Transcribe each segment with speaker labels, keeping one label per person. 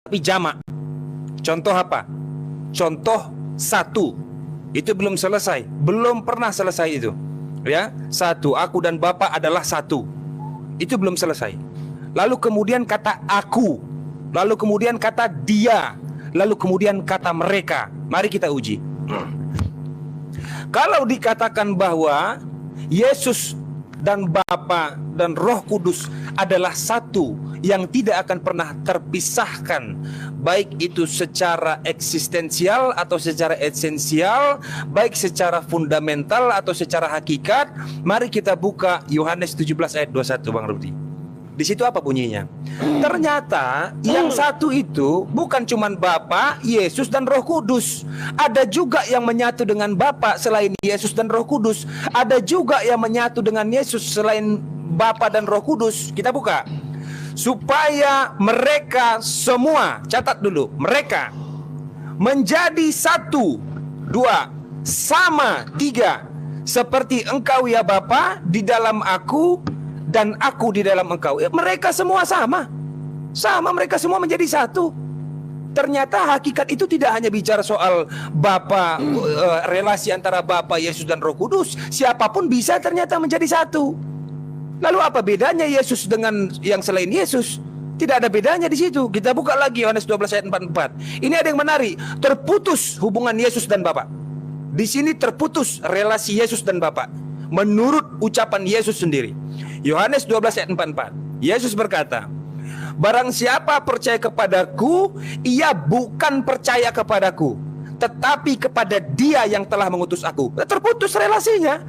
Speaker 1: tapi jamak. Contoh apa? Contoh satu. Itu belum selesai, belum pernah selesai itu. Ya, satu, aku dan Bapa adalah satu. Itu belum selesai. Lalu kemudian kata aku, lalu kemudian kata dia, lalu kemudian kata mereka. Mari kita uji. Kalau dikatakan bahwa Yesus dan Bapa dan Roh Kudus adalah satu yang tidak akan pernah terpisahkan, baik itu secara eksistensial atau secara esensial, baik secara fundamental atau secara hakikat, mari kita buka Yohanes 17 ayat 21, Bang Rudi. Di situ apa bunyinya? Ternyata yang satu itu bukan cuma Bapa, Yesus dan Roh Kudus. Ada juga yang menyatu dengan Bapa selain Yesus dan Roh Kudus. Ada juga yang menyatu dengan Yesus selain Bapa dan Roh Kudus. Kita buka. Supaya mereka semua, catat dulu, mereka menjadi satu, dua, sama, tiga. Seperti engkau ya Bapa di dalam aku dan aku di dalam engkau. Mereka semua sama. Sama, mereka semua menjadi satu. Ternyata hakikat itu tidak hanya bicara soal Bapa, relasi antara Bapa, Yesus dan Roh Kudus. Siapapun bisa ternyata menjadi satu. Lalu apa bedanya Yesus dengan yang selain Yesus? Tidak ada bedanya di situ. Kita buka lagi Yohanes 12 ayat 44. Ini ada yang menarik. Terputus hubungan Yesus dan Bapa. Di sini terputus relasi Yesus dan Bapa. Menurut ucapan Yesus sendiri. Yohanes 12 ayat 44. Yesus berkata, barang siapa percaya kepadaku, ia bukan percaya kepadaku, tetapi kepada Dia yang telah mengutus aku. Terputus relasinya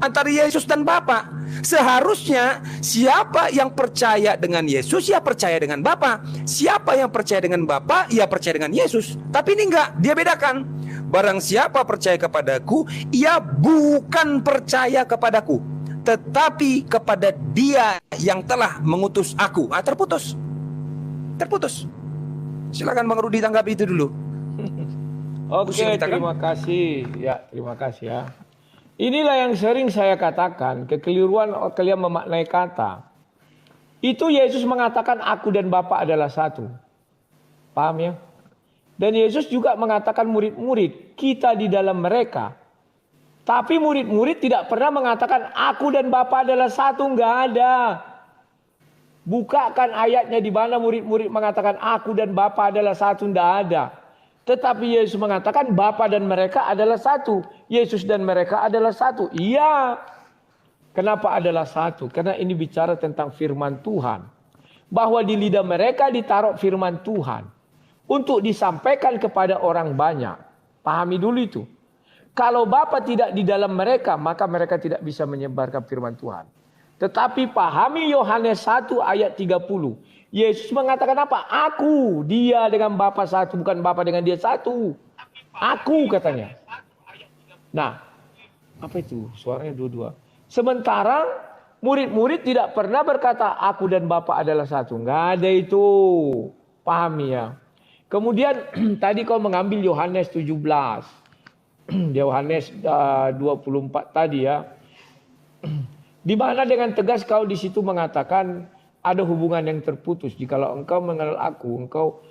Speaker 1: antara Yesus dan Bapa. Seharusnya siapa yang percaya dengan Yesus, ya percaya dengan Bapa. Siapa yang percaya dengan Bapa, ya percaya dengan Yesus. Tapi ini enggak, dia bedakan. Barang siapa percaya kepadaku, ia bukan percaya kepadaku, tetapi kepada Dia yang telah mengutus aku. Terputus. Terputus. Silakan Bang Rudi tanggapi itu dulu.
Speaker 2: Oke, terima kasih. Ya, terima kasih ya. Inilah yang sering saya katakan, kekeliruan kalian memaknai kata. Itu Yesus mengatakan aku dan Bapa adalah satu. Paham ya? Dan Yesus juga mengatakan murid-murid, kita di dalam mereka. Tapi murid-murid tidak pernah mengatakan aku dan Bapa adalah satu, enggak ada. Bukakan ayatnya di mana murid-murid mengatakan aku dan Bapa adalah satu, enggak ada. Tetapi Yesus mengatakan Bapa dan mereka adalah satu. Yesus dan mereka adalah satu. Iya. Kenapa adalah satu? Karena ini bicara tentang firman Tuhan. Bahwa di lidah mereka ditaruh firman Tuhan. Untuk disampaikan kepada orang banyak. Pahami dulu itu. Kalau Bapa tidak di dalam mereka, maka mereka tidak bisa menyebarkan firman Tuhan. Tetapi pahami Yohanes 1 ayat 30. Yesus mengatakan apa? Aku, Dia dengan Bapa satu, bukan Bapa dengan Dia satu. Aku katanya. Nah, apa itu? Suaranya dua-dua. Sementara murid-murid tidak pernah berkata aku dan Bapa adalah satu. Enggak ada itu. Pahami ya. Kemudian tadi kau mengambil Yohanes 17. Yohanes 24 tadi ya. Di mana dengan tegas kau di situ mengatakan ada hubungan yang terputus. Jikalau engkau mengenal aku, engkau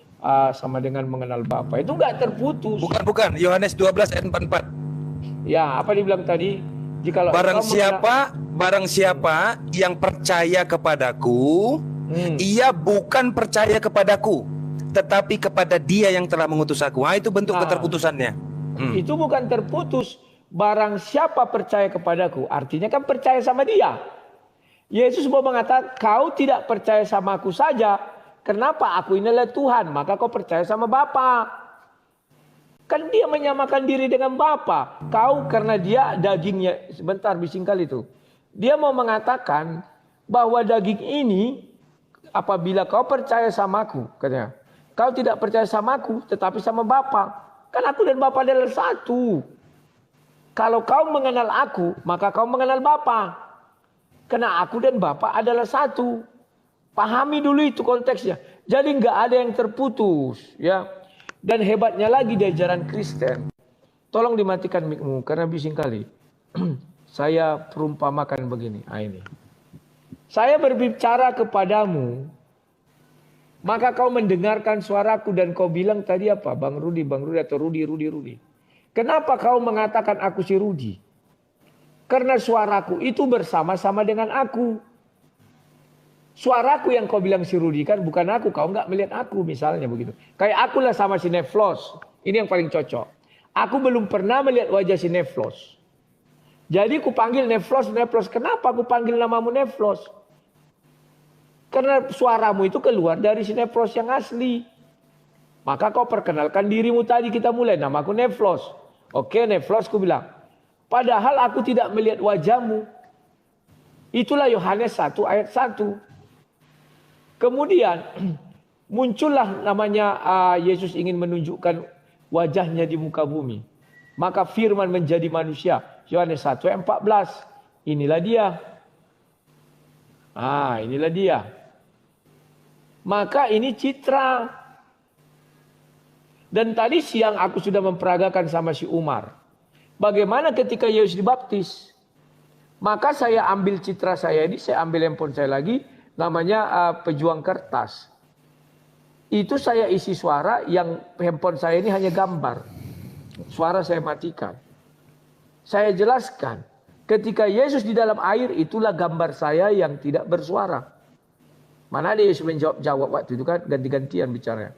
Speaker 2: sama dengan mengenal Bapa. Itu enggak terputus.
Speaker 1: Bukan. Yohanes 12 ayat 44.
Speaker 2: Ya, apa dibilang tadi? Jikalau
Speaker 1: barang siapa yang percaya kepadaku, ia bukan percaya kepadaku, tetapi kepada Dia yang telah mengutus aku. Itu bentuk keterputusannya.
Speaker 2: Itu bukan terputus. Barang siapa percaya kepadaku, artinya kan percaya sama Dia. Yesus mau mengatakan, kau tidak percaya sama aku saja. Kenapa? Aku inilah Tuhan, maka kau percaya sama Bapa. Kan Dia menyamakan diri dengan Bapa. Kau karena Dia dagingnya, sebentar bising kali itu. Dia mau mengatakan bahwa daging ini, apabila kau percaya sama aku, katanya, kau tidak percaya sama aku, tetapi sama Bapa. Kan aku dan Bapa adalah satu. Kalau kau mengenal aku, maka kau mengenal Bapa. Karena aku dan Bapa adalah satu. Pahami dulu itu konteksnya. Jadi nggak ada yang terputus, ya. Dan hebatnya lagi di ajaran Kristen. Tolong dimatikan mic-mu karena bising kali. Saya perumpamakan begini. Ini. Saya berbicara kepadamu Maka kau mendengarkan suaraku dan kau bilang tadi apa? Bang Rudi atau Rudi. Kenapa kau mengatakan aku si Rudi? Karena suaraku itu bersama-sama dengan aku. Suaraku yang kau bilang si Rudi kan bukan aku. Kau nggak melihat aku misalnya begitu. Kayak akulah sama si Neflos. Ini yang paling cocok. Aku belum pernah melihat wajah si Neflos. Jadi ku panggil Neflos. Kenapa aku panggil namamu Neflos? Karena suaramu itu keluar dari si Neflos yang asli. Maka kau perkenalkan dirimu tadi, kita mulai. Namaku Neflos. Oke Neflos, ku bilang. Padahal aku tidak melihat wajahmu. Itulah Yohanes 1 ayat 1. Kemudian muncullah namanya Yesus ingin menunjukkan wajahnya di muka bumi. Maka firman menjadi manusia. Yohanes 1 ayat 14. Inilah dia. Inilah dia. Maka ini citra. Dan tadi siang aku sudah memperagakan sama si Umar. Bagaimana ketika Yesus dibaptis? Maka saya ambil citra saya ini, saya ambil handphone saya lagi. Namanya pejuang kertas. Itu saya isi suara, yang handphone saya ini hanya gambar. Suara saya matikan. Saya jelaskan. Ketika Yesus di dalam air, itulah gambar saya yang tidak bersuara. Mana ada Yesus menjawab waktu itu kan, ganti-gantian bicaranya.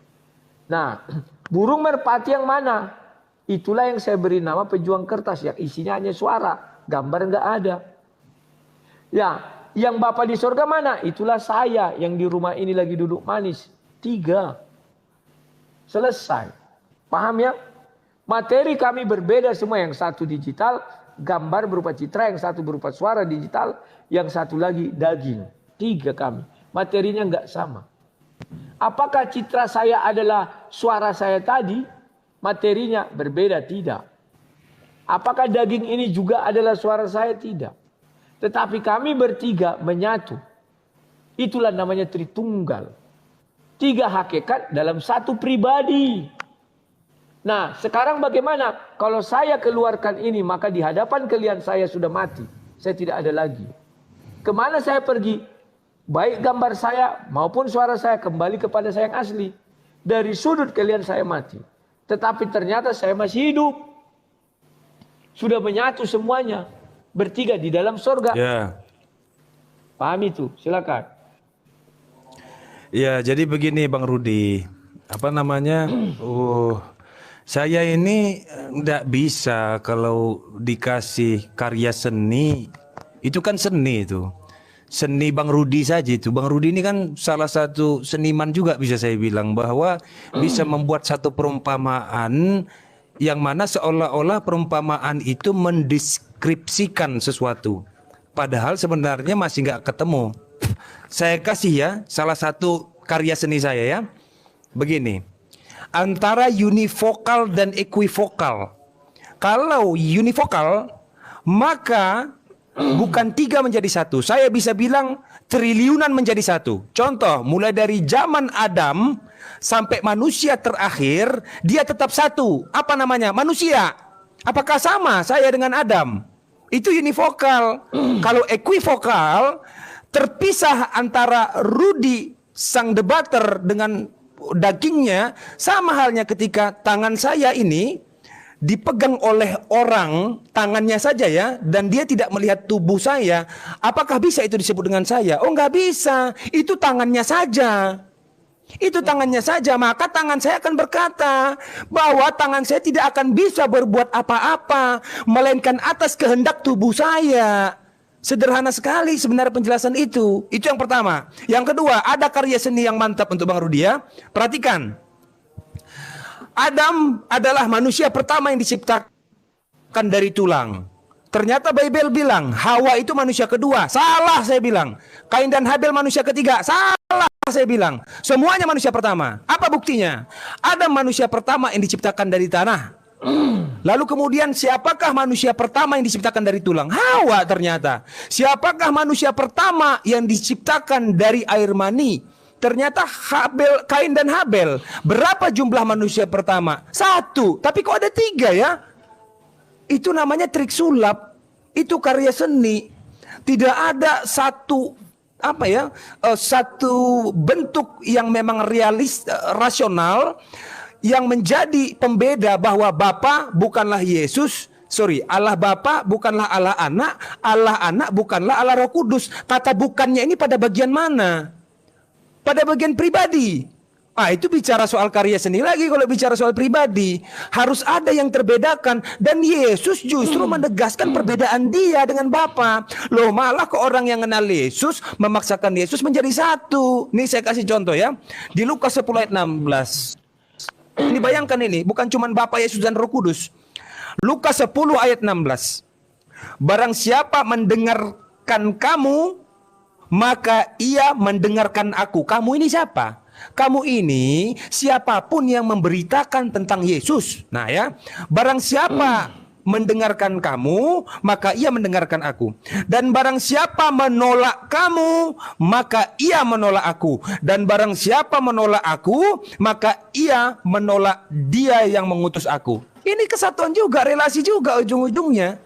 Speaker 2: Nah, burung merpati yang mana? Itulah yang saya beri nama pejuang kertas, yang isinya hanya suara, gambar enggak ada. Ya, yang Bapa di surga mana? Itulah saya yang di rumah ini lagi duduk manis. 3. Selesai. Paham ya? Materi kami berbeda semua, yang satu digital, gambar berupa citra, yang satu berupa suara digital, yang satu lagi daging. 3 kami. Materinya enggak sama. Apakah citra saya adalah suara saya tadi? Materinya berbeda? Tidak. Apakah daging ini juga adalah suara saya? Tidak. Tetapi kami bertiga menyatu. Itulah namanya Tritunggal. 3 hakikat dalam satu pribadi. Nah, sekarang bagaimana? Kalau saya keluarkan ini, maka di hadapan kalian saya sudah mati. Saya tidak ada lagi. Kemana saya pergi? Baik gambar saya maupun suara saya kembali kepada saya yang asli. Dari sudut kalian saya mati. Tetapi ternyata saya masih hidup. Sudah menyatu semuanya. Bertiga di dalam surga.
Speaker 1: Ya.
Speaker 2: Paham itu? Silakan.
Speaker 1: Ya, jadi begini Bang Rudi. Saya ini nggak bisa kalau dikasih karya seni. Itu kan seni itu. Seni Bang Rudi saja itu. Bang Rudi ini kan salah satu seniman juga, bisa saya bilang, bahwa bisa membuat satu perumpamaan yang mana seolah-olah perumpamaan itu mendeskripsikan sesuatu. Padahal sebenarnya masih nggak ketemu. Saya kasih ya salah satu karya seni saya ya. Begini. Antara univokal dan equivokal. Kalau univokal, maka bukan 3 menjadi 1. Saya bisa bilang triliunan menjadi 1. Contoh, mulai dari zaman Adam sampai manusia terakhir, dia tetap 1. Apa namanya? Manusia. Apakah sama saya dengan Adam? Itu univokal. Kalau equivokal, terpisah antara Rudi sang debater dengan dagingnya. Sama halnya ketika tangan saya ini dipegang oleh orang, tangannya saja ya, dan dia tidak melihat tubuh saya, apakah bisa itu disebut dengan saya? Oh, nggak bisa. Itu tangannya saja. Itu tangannya saja. Maka tangan saya akan berkata bahwa tangan saya tidak akan bisa berbuat apa-apa melainkan atas kehendak tubuh saya. Sederhana sekali sebenarnya penjelasan itu. Itu yang pertama. Yang kedua, ada karya seni yang mantap untuk Bang Rudi ya. Perhatikan. Adam adalah manusia pertama yang diciptakan dari tulang. Ternyata Bible bilang Hawa itu manusia kedua. Salah, saya bilang. Kain dan Habel manusia ketiga. Salah, saya bilang. Semuanya manusia pertama. Apa buktinya? Adam manusia pertama yang diciptakan dari tanah. Lalu kemudian siapakah manusia pertama yang diciptakan dari tulang? Hawa ternyata. Siapakah manusia pertama yang diciptakan dari air mani? Ternyata Kain dan Habel. Berapa jumlah manusia pertama? 1. Tapi kok ada 3 ya? Itu namanya trik sulap. Itu karya seni. Tidak ada satu satu bentuk yang memang rasional yang menjadi pembeda bahwa Bapa bukanlah Yesus. Allah Bapa bukanlah Allah Anak bukanlah Allah Roh Kudus. Kata bukannya ini pada bagian mana? Pada bagian pribadi. Itu bicara soal karya seni lagi. Kalau bicara soal pribadi, harus ada yang terbedakan. Dan Yesus justru menegaskan perbedaan dia dengan Bapa. Loh, malah ke orang yang kenal Yesus memaksakan Yesus menjadi satu. Nih saya kasih contoh ya. Di Lukas 10 ayat 16. Ini bayangkan ini, bukan cuma Bapa, Yesus dan Roh Kudus. Lukas 10 ayat 16. Barang siapa mendengarkan kamu, maka ia mendengarkan aku. Kamu ini siapa? Kamu ini siapapun yang memberitakan tentang Yesus. Nah ya, barang siapa mendengarkan kamu, maka ia mendengarkan aku. Dan barang siapa menolak kamu, maka ia menolak aku. Dan barang siapa menolak aku, maka ia menolak dia yang mengutus aku. Ini kesatuan juga, relasi juga ujung-ujungnya.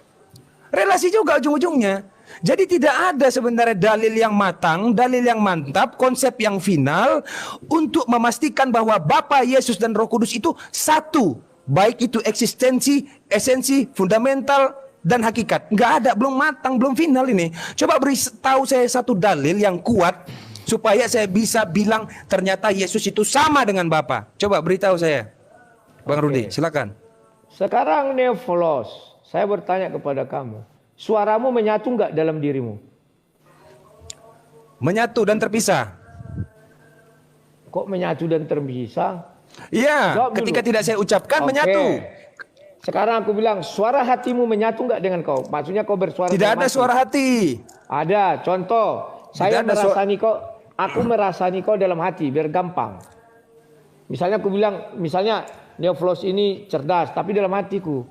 Speaker 1: Relasi juga ujung-ujungnya. Jadi tidak ada sebenarnya dalil yang matang, dalil yang mantap, konsep yang final untuk memastikan bahwa Bapa, Yesus dan Roh Kudus itu satu. Baik itu eksistensi, esensi, fundamental dan hakikat. Nggak ada, belum matang, belum final ini. Coba beri tahu saya satu dalil yang kuat supaya saya bisa bilang ternyata Yesus itu sama dengan Bapa. Coba beritahu saya. Bang Rudi, silakan.
Speaker 2: Sekarang Neofilos, saya bertanya kepada kamu. Suaramu menyatu nggak dalam dirimu?
Speaker 1: Menyatu dan terpisah.
Speaker 2: Kok menyatu dan terpisah?
Speaker 1: Iya, ketika tidak saya ucapkan menyatu.
Speaker 2: Sekarang aku bilang, suara hatimu menyatu nggak dengan kau? Maksudnya kau bersuara.
Speaker 1: Tidak ada suara hati.
Speaker 2: Ada, contoh. Saya merasani kau, aku merasani kau dalam hati, biar gampang. Misalnya aku bilang, misalnya Neofilos ini cerdas, tapi dalam hatiku,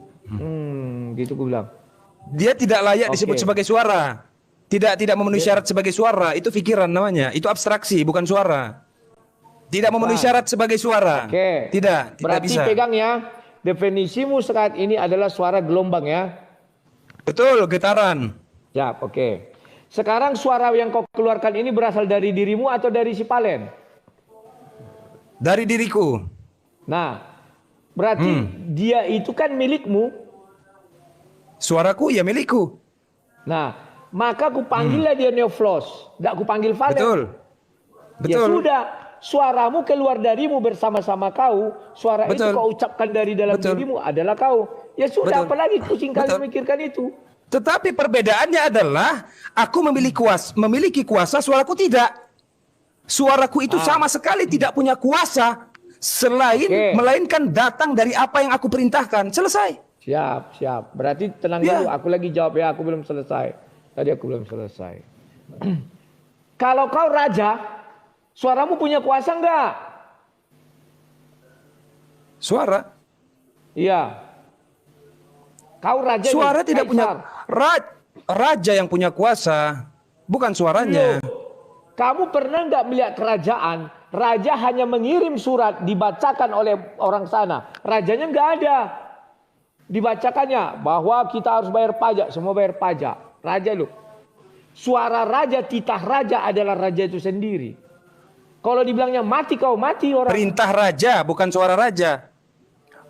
Speaker 2: gitu aku bilang.
Speaker 1: Dia tidak layak disebut sebagai suara. Tidak memenuhi syarat sebagai suara. Itu pikiran namanya. Itu abstraksi, bukan suara. Tidak memenuhi syarat sebagai suara. Tidak
Speaker 2: berarti
Speaker 1: bisa.
Speaker 2: Pegang ya. Definisimu saat ini adalah suara gelombang ya.
Speaker 1: Betul, getaran.
Speaker 2: Ya, oke. Sekarang suara yang kau keluarkan ini berasal dari dirimu atau dari si Palen?
Speaker 1: Dari diriku.
Speaker 2: Nah, berarti dia itu kan milikmu.
Speaker 1: Suaraku ya milikku.
Speaker 2: Nah, maka aku panggillah dia Neofilos. Tidak aku panggil Valen.
Speaker 1: Betul.
Speaker 2: Ya sudah, suaramu keluar darimu bersama-sama kau. Suara itu kau ucapkan dari dalam dirimu adalah kau. Ya sudah, apalagi pusing kali memikirkan itu.
Speaker 1: Tetapi perbedaannya adalah aku memiliki kuasa, suaraku tidak. Suaraku itu sama sekali tidak punya kuasa melainkan datang dari apa yang aku perintahkan. Selesai.
Speaker 2: Siap. Berarti tenang dulu, aku lagi jawab ya, aku belum selesai. Tadi aku belum selesai. Kalau kau raja, suaramu punya kuasa enggak?
Speaker 1: Suara?
Speaker 2: Iya. Kau raja.
Speaker 1: Suara tidak punya. Raja yang punya kuasa, bukan suaranya.
Speaker 2: Kamu pernah enggak melihat kerajaan? Raja hanya mengirim surat dibacakan oleh orang sana. Rajanya enggak ada. Dibacakannya bahwa kita harus bayar pajak, semua bayar pajak. Raja lu. Suara raja, titah raja adalah raja itu sendiri. Kalau dibilangnya mati kau, mati orang.
Speaker 1: Perintah raja, bukan suara raja.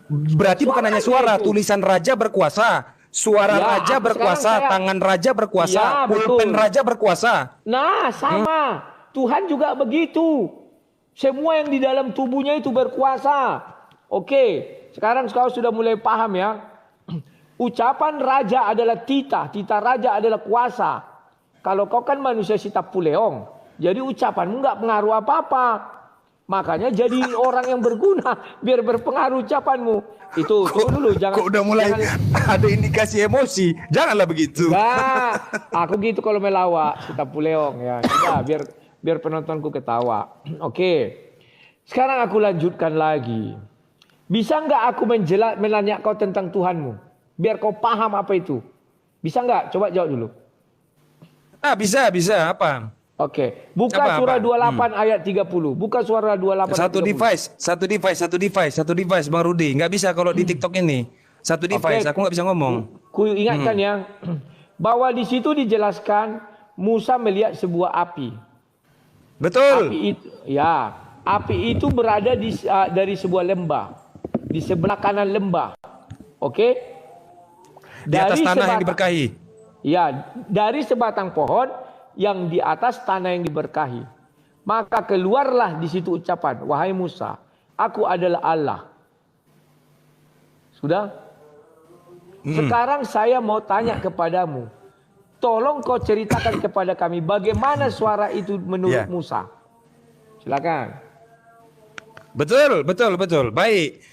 Speaker 1: Berarti bukan hanya suara, tulisan raja berkuasa. Suara raja berkuasa, tangan raja berkuasa, pulpen raja berkuasa.
Speaker 2: Nah, sama. Tuhan juga begitu. Semua yang di dalam tubuhnya itu berkuasa. Oke, sekarang kau sudah mulai paham ya. Ucapan raja adalah titah raja adalah kuasa. Kalau kau kan manusia sitapuleong, jadi ucapanmu nggak pengaruh apa-apa. Makanya jadi orang yang berguna, biar berpengaruh ucapanmu. Itu tunggu dulu, jangan.
Speaker 1: Kok udah mulai ada indikasi emosi? Janganlah begitu.
Speaker 2: Nah, aku gitu kalau melawak sitapuleong ya. Biar penontonku ketawa. Oke. Sekarang aku lanjutkan lagi. Bisa nggak aku menanya kau tentang Tuhanmu? Biar kau paham apa itu. Bisa nggak? Coba jawab dulu.
Speaker 1: Bisa. Apa?
Speaker 2: Oke. Buka surah 28 ayat 30. Buka surah 28
Speaker 1: Satu device, Bang Rudi. Nggak bisa kalau di TikTok ini. Satu device, aku nggak bisa ngomong.
Speaker 2: Ku ingatkan ya. Bahwa di situ dijelaskan Musa melihat sebuah api.
Speaker 1: Betul.
Speaker 2: Api itu berada dari sebuah lembah, di sebelah kanan lembah. Oke?
Speaker 1: Di atas tanah yang diberkahi.
Speaker 2: Ya, dari sebatang pohon yang di atas tanah yang diberkahi. Maka keluarlah di situ ucapan, wahai Musa, aku adalah Allah. Sudah? Sekarang saya mau tanya kepadamu. Tolong kau ceritakan kepada kami bagaimana suara itu menurut Musa. Silakan.
Speaker 1: Betul. Baik.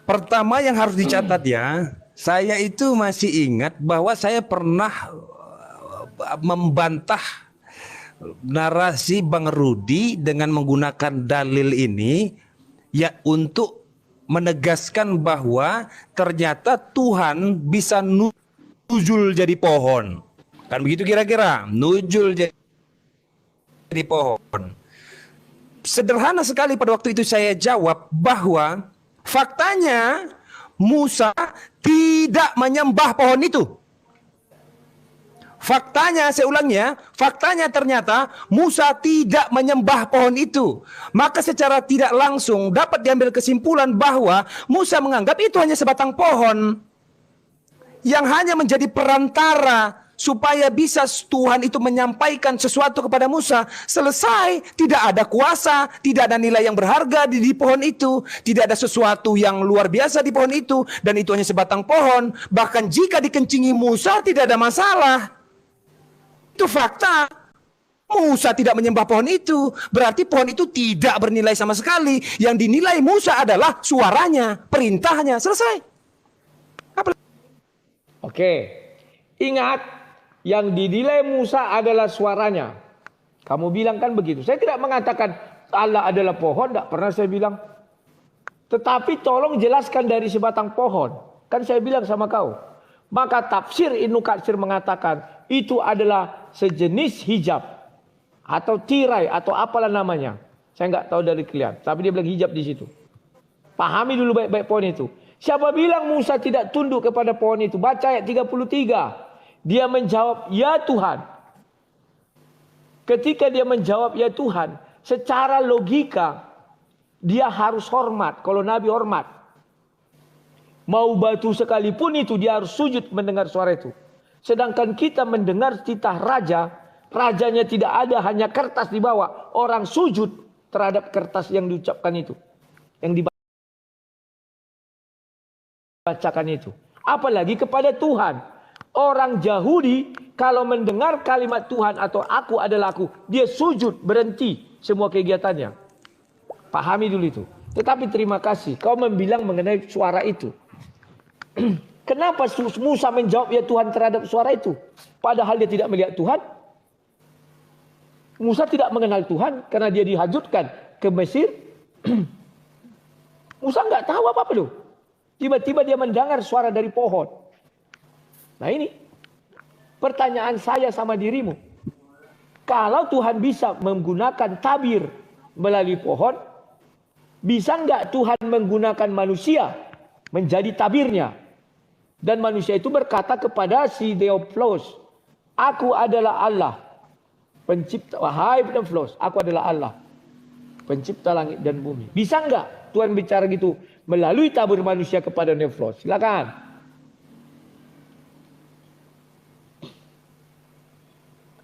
Speaker 1: Pertama yang harus dicatat ya, saya itu masih ingat bahwa saya pernah membantah narasi Bang Rudi dengan menggunakan dalil ini ya untuk menegaskan bahwa ternyata Tuhan bisa nuzul jadi pohon. Kan begitu kira-kira, nuzul jadi pohon. Sederhana sekali pada waktu itu saya jawab bahwa faktanya Musa tidak menyembah pohon itu. Faktanya, saya ulangi ya, faktanya ternyata Musa tidak menyembah pohon itu. Maka secara tidak langsung dapat diambil kesimpulan bahwa Musa menganggap itu hanya sebatang pohon yang hanya menjadi perantara supaya bisa Tuhan itu menyampaikan sesuatu kepada Musa. Selesai, tidak ada kuasa, tidak ada nilai yang berharga di pohon itu, tidak ada sesuatu yang luar biasa di pohon itu, dan itu hanya sebatang pohon. Bahkan jika dikencingi Musa tidak ada masalah. Itu fakta. Musa tidak menyembah pohon itu, berarti pohon itu tidak bernilai sama sekali. Yang dinilai Musa adalah suaranya, perintahnya. Selesai.
Speaker 2: Oke, ingat yang dinilai Musa adalah suaranya. Kamu bilang kan begitu. Saya tidak mengatakan Allah adalah pohon, tidak pernah saya bilang. Tetapi tolong jelaskan dari sebatang pohon. Kan saya bilang sama kau. Maka tafsir Ibnu Katsir mengatakan itu adalah sejenis hijab atau tirai atau apalah namanya. Saya nggak tahu dari kalian, tapi dia bilang hijab di situ. Pahami dulu baik-baik pohon itu. Siapa bilang Musa tidak tunduk kepada pohon itu? Baca ayat 33. Dia menjawab, "Ya Tuhan." Ketika dia menjawab, "Ya Tuhan," secara logika dia harus hormat. Kalau Nabi hormat, mau batu sekalipun itu dia harus sujud mendengar suara itu. Sedangkan kita mendengar titah raja, rajanya tidak ada, hanya kertas di bawah. Orang sujud terhadap kertas yang diucapkan itu, yang dibacakan itu. Apalagi kepada Tuhan. Orang Yahudi kalau mendengar kalimat Tuhan atau aku adalah aku, dia sujud, berhenti semua kegiatannya. Pahami dulu itu. Tetapi terima kasih kau membilang mengenai suara itu. Kenapa Musa menjawab ya Tuhan terhadap suara itu? Padahal dia tidak melihat Tuhan. Musa tidak mengenal Tuhan karena dia dihanyutkan ke Mesir. Musa nggak tahu apa-apa loh. Tiba-tiba dia mendengar suara dari pohon. Nah ini pertanyaan saya sama dirimu. Kalau Tuhan bisa menggunakan tabir melalui pohon, bisa nggak Tuhan menggunakan manusia menjadi tabirnya? Dan manusia itu berkata kepada si Theophilus, aku adalah Allah, pencipta, wahai Theophilus, aku adalah Allah, pencipta langit dan bumi. Bisa nggak Tuhan bicara gitu melalui tabir manusia kepada Theophilus? Silakan.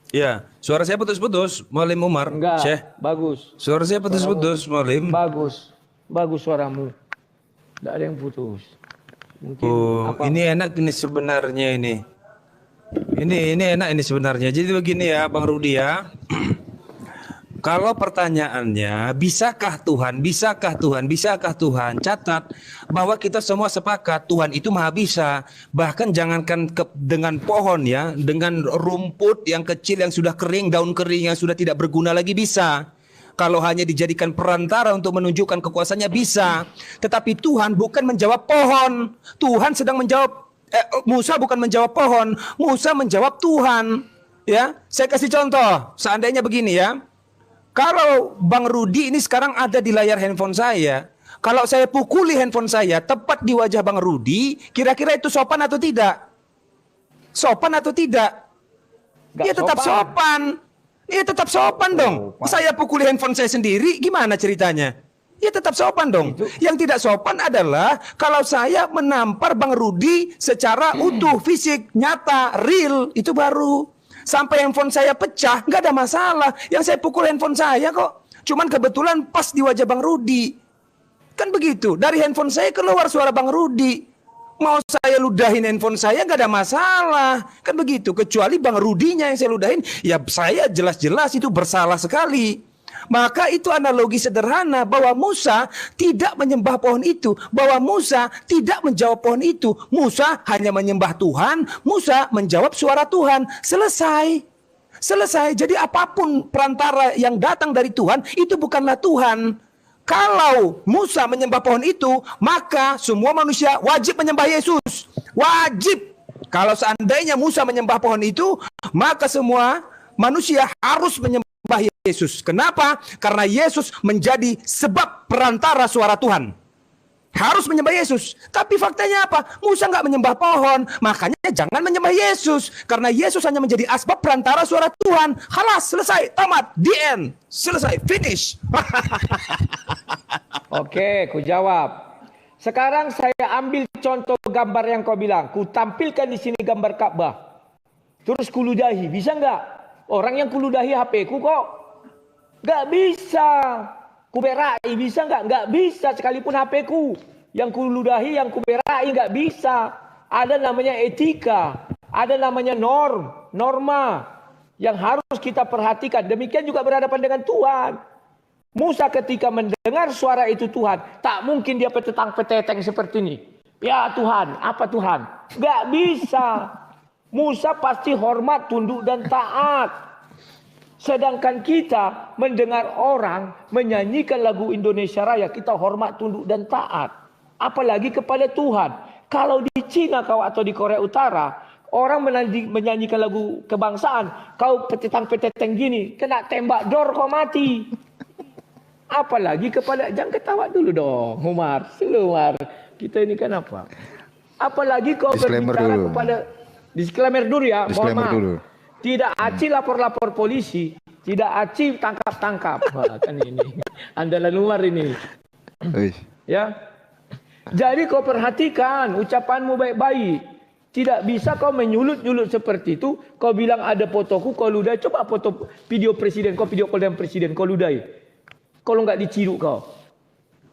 Speaker 1: Ya, suara saya putus-putus, Malim Umar.
Speaker 2: Enggak,
Speaker 1: Syekh.
Speaker 2: bagus.
Speaker 1: Suara saya putus-putus, Malim.
Speaker 2: Bagus, bagus suaramu. Tidak ada yang putus. Mungkin
Speaker 1: ini enak ini sebenarnya ini. Ini enak ini sebenarnya. Jadi begini ya, Bang Rudi ya. Kalau pertanyaannya, bisakah Tuhan? Bisakah Tuhan? Bisakah Tuhan? Catat bahwa kita semua sepakat Tuhan itu maha bisa. Bahkan jangankan dengan pohon ya, dengan rumput yang kecil yang sudah kering, daun kering yang sudah tidak berguna lagi bisa. Kalau hanya dijadikan perantara untuk menunjukkan kekuasaannya bisa. Tetapi Tuhan bukan menjawab pohon. Tuhan sedang menjawab, Musa bukan menjawab pohon. Musa menjawab Tuhan. Ya, saya kasih contoh. Seandainya begini ya. Kalau Bang Rudi ini sekarang ada di layar handphone saya. Kalau saya pukuli handphone saya tepat di wajah Bang Rudi, kira-kira itu sopan atau tidak? Sopan atau tidak? Ya tetap sopan. Ya tetap sopan dong. Saya pukuli handphone saya sendiri, gimana ceritanya? Ya tetap sopan dong. Yang tidak sopan adalah kalau saya menampar Bang Rudi secara utuh, fisik, nyata, real, itu baru. Sampai handphone saya pecah, nggak ada masalah. Yang saya pukul handphone saya kok. Cuman kebetulan pas di wajah Bang Rudi. Kan begitu. Dari handphone saya keluar suara Bang Rudi. Mau saya ludahin handphone saya nggak ada masalah. Kan begitu. Kecuali Bang Rudinya yang saya ludahin. Ya saya jelas-jelas itu bersalah sekali. Maka itu analogi sederhana bahwa Musa tidak menyembah pohon itu. Bahwa Musa tidak menjawab pohon itu. Musa hanya menyembah Tuhan. Musa menjawab suara Tuhan. Selesai. Selesai. Jadi apapun perantara yang datang dari Tuhan, itu bukanlah Tuhan. Kalau Musa menyembah pohon itu, maka semua manusia wajib menyembah Yesus. Wajib. Kalau seandainya Musa menyembah pohon itu, maka semua manusia harus menyembah Yesus. Kenapa? Karena Yesus menjadi sebab perantara suara Tuhan. Harus menyembah Yesus. Tapi faktanya apa? Musa nggak menyembah pohon. Makanya jangan menyembah Yesus. Karena Yesus hanya menjadi asbab perantara suara Tuhan. Halas, selesai, tamat, the end. Selesai, finish.
Speaker 2: Oke, ku jawab. Sekarang saya ambil contoh gambar yang kau bilang. Ku tampilkan di sini gambar Ka'bah. Terus ku ludahi. Bisa nggak? Orang yang ku ludahi HP ku kok. Nggak bisa. Ku berai bisa nggak? Nggak bisa sekalipun HP ku. Yang ku ludahi, yang ku berai nggak bisa. Ada namanya etika. Ada namanya norma. Yang harus kita perhatikan. Demikian juga berhadapan dengan Tuhan. Musa ketika mendengar suara itu Tuhan. Tak mungkin dia petang-peteteng seperti ini. Ya Tuhan, apa Tuhan? Nggak bisa. Musa pasti hormat, tunduk dan taat. Sedangkan kita mendengar orang menyanyikan lagu Indonesia Raya, kita hormat, tunduk dan taat. Apalagi kepada Tuhan. Kalau di Cina kau atau di Korea Utara, orang menyanyikan lagu kebangsaan, kau petitang-peteteng gini, kena tembak dor kau mati. Apalagi kepada, jangan ketawa dulu dong, Umar. Umar, kita ini kan apa? Apalagi kau berbicara kepada, disclaimer dulu ya, mohon maaf. Tidak aci lapor-lapor polisi, tidak aci tangkap-tangkap. Wah, kan ini andalan luar ini. Ya. Jadi kau perhatikan ucapanmu baik-baik. Tidak bisa kau menyulut-nyulut seperti itu. Kau bilang ada fotoku, kau ludahi. Coba foto video presiden, kau video call dengan presiden, kau ludahi. Kalau nggak diciduk kau.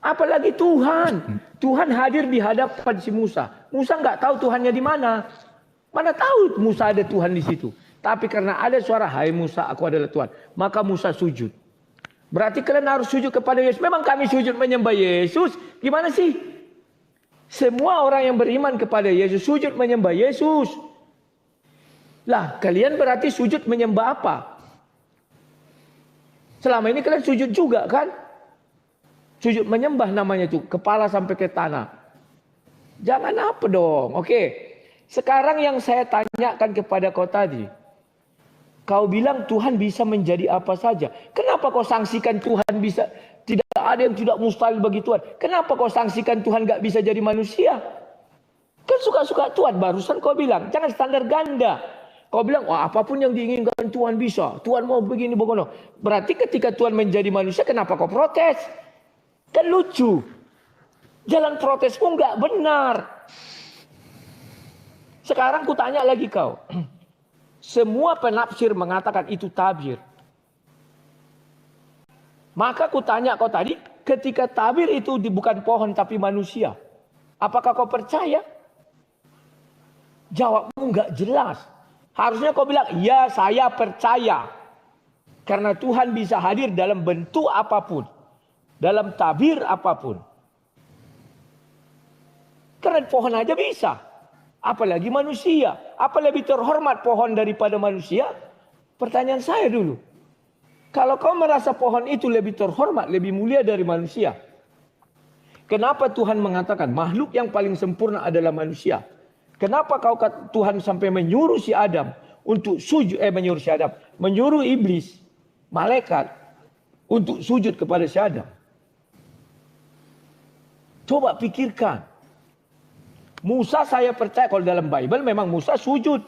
Speaker 2: Apalagi Tuhan. Tuhan hadir di hadapan si Musa. Musa nggak tahu Tuhannya di mana. Mana tahu Musa ada Tuhan di situ. Tapi karena ada suara, hai Musa, aku adalah Tuhan. Maka Musa sujud. Berarti kalian harus sujud kepada Yesus. Memang kami sujud menyembah Yesus. Gimana sih? Semua orang yang beriman kepada Yesus, sujud menyembah Yesus. Lah, kalian berarti sujud menyembah apa? Selama ini kalian sujud juga kan? Sujud menyembah namanya itu. Kepala sampai ke tanah. Jangan apa dong. Oke. Sekarang yang saya tanyakan kepada kau tadi. Kau bilang Tuhan bisa menjadi apa saja. Kenapa kau sanksikan Tuhan bisa? Tidak ada yang tidak mustahil bagi Tuhan. Kenapa kau sanksikan Tuhan gak bisa jadi manusia? Kan suka-suka Tuhan. Barusan kau bilang. Jangan standar ganda. Kau bilang, wah apapun yang diinginkan Tuhan bisa. Tuhan mau begini, begono. Berarti ketika Tuhan menjadi manusia, kenapa kau protes? Kan lucu. Jalan protesmu gak benar. Sekarang ku tanya lagi kau. Semua penafsir mengatakan itu tabir. Maka ku tanya kau tadi, ketika tabir itu bukan pohon tapi manusia. Apakah kau percaya? Jawabmu enggak jelas. Harusnya kau bilang, ya saya percaya. Karena Tuhan bisa hadir dalam bentuk apapun. Dalam tabir apapun. Karena pohon aja bisa. Apalagi manusia. Apa lebih terhormat pohon daripada manusia? Pertanyaan saya dulu. Kalau kau merasa pohon itu lebih terhormat, lebih mulia dari manusia. Kenapa Tuhan mengatakan makhluk yang paling sempurna adalah manusia? Kenapa Tuhan sampai menyuruh si Adam untuk sujud, menyuruh iblis, malaikat untuk sujud kepada si Adam? Coba pikirkan. Musa saya percaya kalau dalam Bible memang Musa sujud.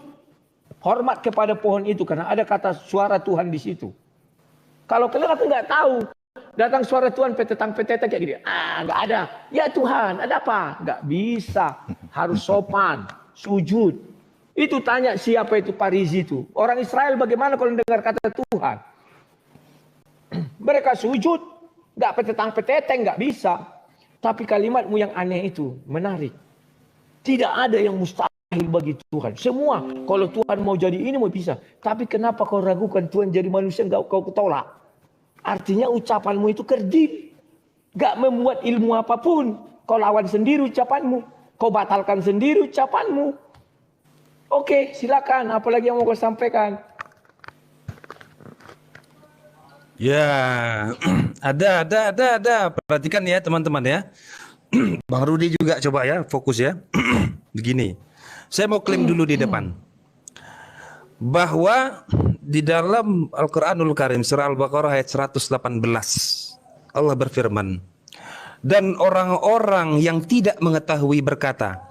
Speaker 2: Hormat kepada pohon itu karena ada kata suara Tuhan di situ. Kalau kalian nggak tahu, datang suara Tuhan petetang-petetang kayak gini. Nggak ada. Ya Tuhan, ada apa? Nggak bisa. Harus sopan, sujud. Itu tanya siapa itu Parisi itu. Orang Israel bagaimana kalau dengar kata Tuhan? Mereka sujud, nggak petetang-petetang, nggak bisa. Tapi kalimatmu yang aneh itu menarik. Tidak ada yang mustahil bagi Tuhan. Semua, kalau Tuhan mau jadi ini mau bisa. Tapi kenapa kau ragukan Tuhan jadi manusia nggak kau tolak? Artinya ucapanmu itu kerdil. Nggak membuat ilmu apapun. Kau lawan sendiri ucapanmu. Kau batalkan sendiri ucapanmu. Oke, silakan. Apalagi yang mau kau sampaikan?
Speaker 1: Ya, ada. Perhatikan ya teman-teman ya. Bang Rudi juga coba ya, fokus ya. Begini, saya mau klaim dulu di depan. Bahwa di dalam Al-Quranul Karim, surah Al-Baqarah ayat 118, Allah berfirman, dan orang-orang yang tidak mengetahui berkata,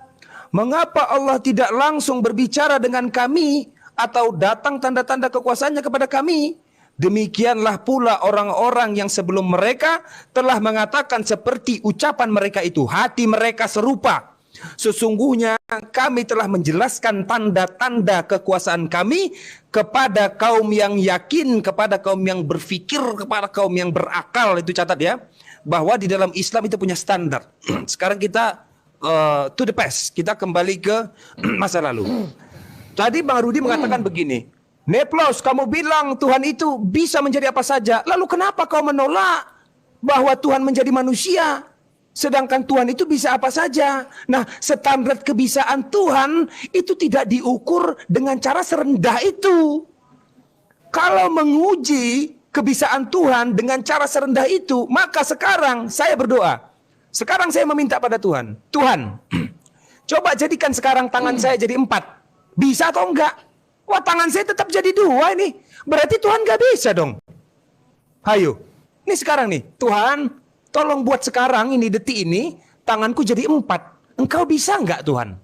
Speaker 1: mengapa Allah tidak langsung berbicara dengan kami atau datang tanda-tanda kekuasaannya kepada kami? Demikianlah pula orang-orang yang sebelum mereka telah mengatakan seperti ucapan mereka itu. Hati mereka serupa. Sesungguhnya kami telah menjelaskan tanda-tanda kekuasaan kami kepada kaum yang yakin, kepada kaum yang berfikir, kepada kaum yang berakal. Itu catat ya. Bahwa di dalam Islam itu punya standar. Sekarang kita to the past. Kita kembali ke masa lalu. Tadi Bang Rudi mengatakan begini, Neplos, kamu bilang Tuhan itu bisa menjadi apa saja. Lalu kenapa kau menolak bahwa Tuhan menjadi manusia? Sedangkan Tuhan itu bisa apa saja. Nah, standar kebisaan Tuhan itu tidak diukur dengan cara serendah itu. Kalau menguji kebisaan Tuhan dengan cara serendah itu, maka sekarang saya berdoa. Sekarang saya meminta pada Tuhan. Tuhan, coba jadikan sekarang tangan saya jadi 4. Bisa atau enggak? Wah, tangan saya tetap jadi 2 ini. Berarti Tuhan enggak bisa dong. Hayo. Ini sekarang nih. Tuhan, tolong buat sekarang ini, detik ini, tanganku jadi 4. Engkau bisa enggak Tuhan?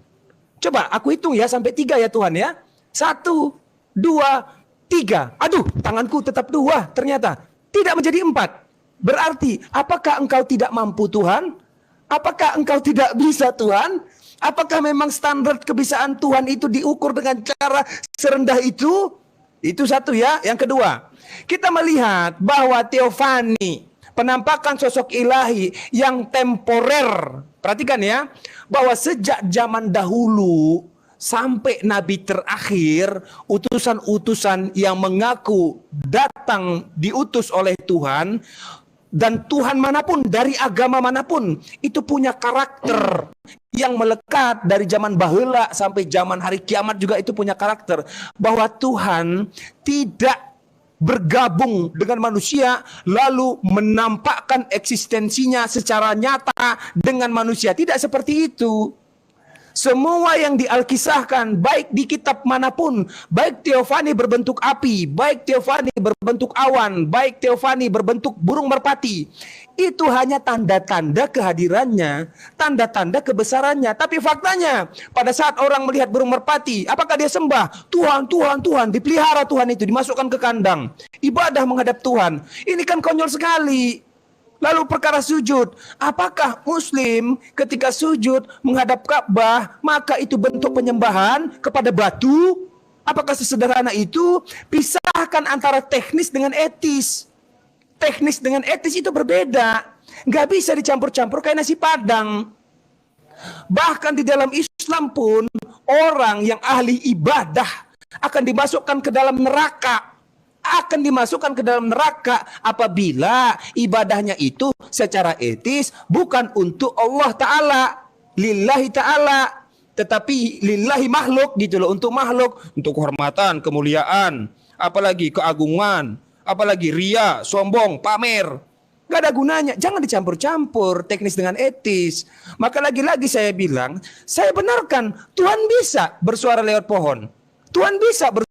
Speaker 1: Coba aku hitung ya sampai 3 ya Tuhan ya. 1, 2, 3. Aduh, tanganku tetap 2 ternyata. Tidak menjadi 4. Berarti, apakah engkau tidak mampu Tuhan? Apakah engkau tidak bisa Tuhan? Apakah memang standar kebisaan Tuhan itu diukur dengan cara serendah itu? Itu satu ya. Yang kedua, kita melihat bahwa teofani, penampakan sosok ilahi yang temporer. Perhatikan ya, bahwa sejak zaman dahulu sampai nabi terakhir, utusan-utusan yang mengaku datang diutus oleh Tuhan, dan Tuhan manapun, dari agama manapun, itu punya karakter yang melekat dari zaman baheula sampai zaman hari kiamat juga itu punya karakter. Bahwa Tuhan tidak bergabung dengan manusia lalu menampakkan eksistensinya secara nyata dengan manusia. Tidak seperti itu. Semua yang dialkisahkan, baik di kitab manapun, baik teofani berbentuk api, baik teofani berbentuk awan, baik teofani berbentuk burung merpati, itu hanya tanda-tanda kehadirannya, tanda-tanda kebesarannya. Tapi faktanya, pada saat orang melihat burung merpati, apakah dia sembah? Tuhan, Tuhan, Tuhan, dipelihara Tuhan itu, dimasukkan ke kandang, ibadah menghadap Tuhan. Ini kan konyol sekali. Lalu perkara sujud, apakah Muslim ketika sujud menghadap Ka'bah maka itu bentuk penyembahan kepada batu? Apakah sesederhana itu? Pisahkan antara teknis dengan etis. Teknis dengan etis itu berbeda. Nggak bisa dicampur-campur kayak nasi padang. Bahkan di dalam Islam pun orang yang ahli ibadah akan dimasukkan ke dalam neraka. Akan dimasukkan ke dalam neraka apabila ibadahnya itu secara etis bukan untuk Allah Ta'ala, lillahi Ta'ala, tetapi lillahi makhluk gitu loh, untuk makhluk, untuk kehormatan, kemuliaan, apalagi keagungan, apalagi ria, sombong, pamer. Gak ada gunanya. Jangan dicampur-campur teknis dengan etis. Maka lagi-lagi saya bilang, saya benarkan Tuhan bisa bersuara lewat pohon. Tuhan bisa bersuara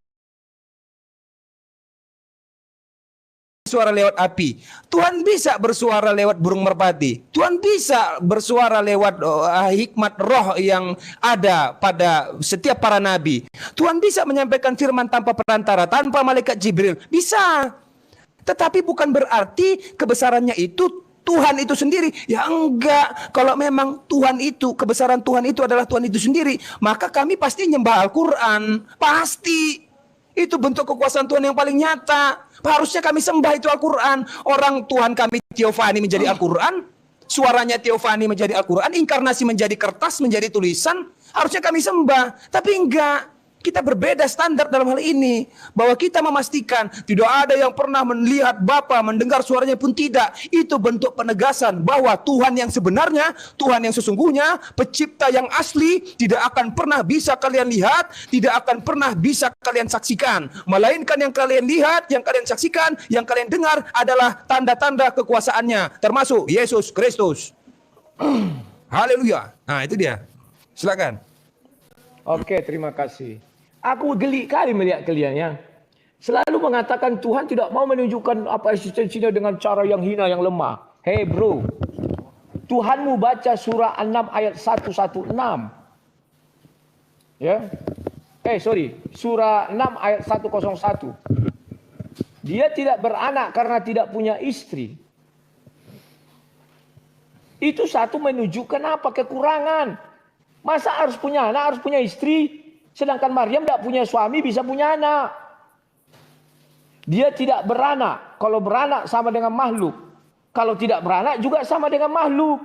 Speaker 1: bersuara lewat api. Tuhan bisa bersuara lewat burung merpati. Tuhan bisa bersuara lewat hikmat roh yang ada pada setiap para nabi. Tuhan bisa menyampaikan firman tanpa perantara, tanpa malaikat Jibril. Bisa. Tetapi bukan berarti kebesarannya itu Tuhan itu sendiri. Ya enggak. Kalau memang Tuhan itu, kebesaran Tuhan itu adalah Tuhan itu sendiri, maka kami pasti nyembah Al-Quran. Pasti. Itu bentuk kekuasaan Tuhan yang paling nyata. Harusnya kami sembah itu Al-Quran. Orang Tuhan kami teofani menjadi Al-Quran. Suaranya teofani menjadi Al-Quran. Inkarnasi menjadi kertas, menjadi tulisan. Harusnya kami sembah. Tapi enggak. Kita berbeda standar dalam hal ini. Bahwa kita memastikan tidak ada yang pernah melihat Bapa, mendengar suaranya pun tidak. Itu bentuk penegasan bahwa Tuhan yang sebenarnya, Tuhan yang sesungguhnya, pencipta yang asli, tidak akan pernah bisa kalian lihat, tidak akan pernah bisa kalian saksikan. Melainkan yang kalian lihat, yang kalian saksikan, yang kalian dengar adalah tanda-tanda kekuasaannya. Termasuk Yesus Kristus. Haleluya. Nah itu dia. Silakan.
Speaker 2: Oke, terima kasih. Aku geli kali melihat kalian ya. Selalu mengatakan Tuhan tidak mau menunjukkan apa eksistensinya dengan cara yang hina, yang lemah. Hey bro, Tuhanmu baca surah 6 ayat 116. Ya. Surah 6 ayat 101. Dia tidak beranak karena tidak punya istri. Itu satu menunjukkan apa? Kekurangan. Masa harus punya anak, harus punya istri? Sedangkan Maryam tidak punya suami, bisa punya anak. Dia tidak beranak. Kalau beranak sama dengan makhluk. Kalau tidak beranak juga sama dengan makhluk.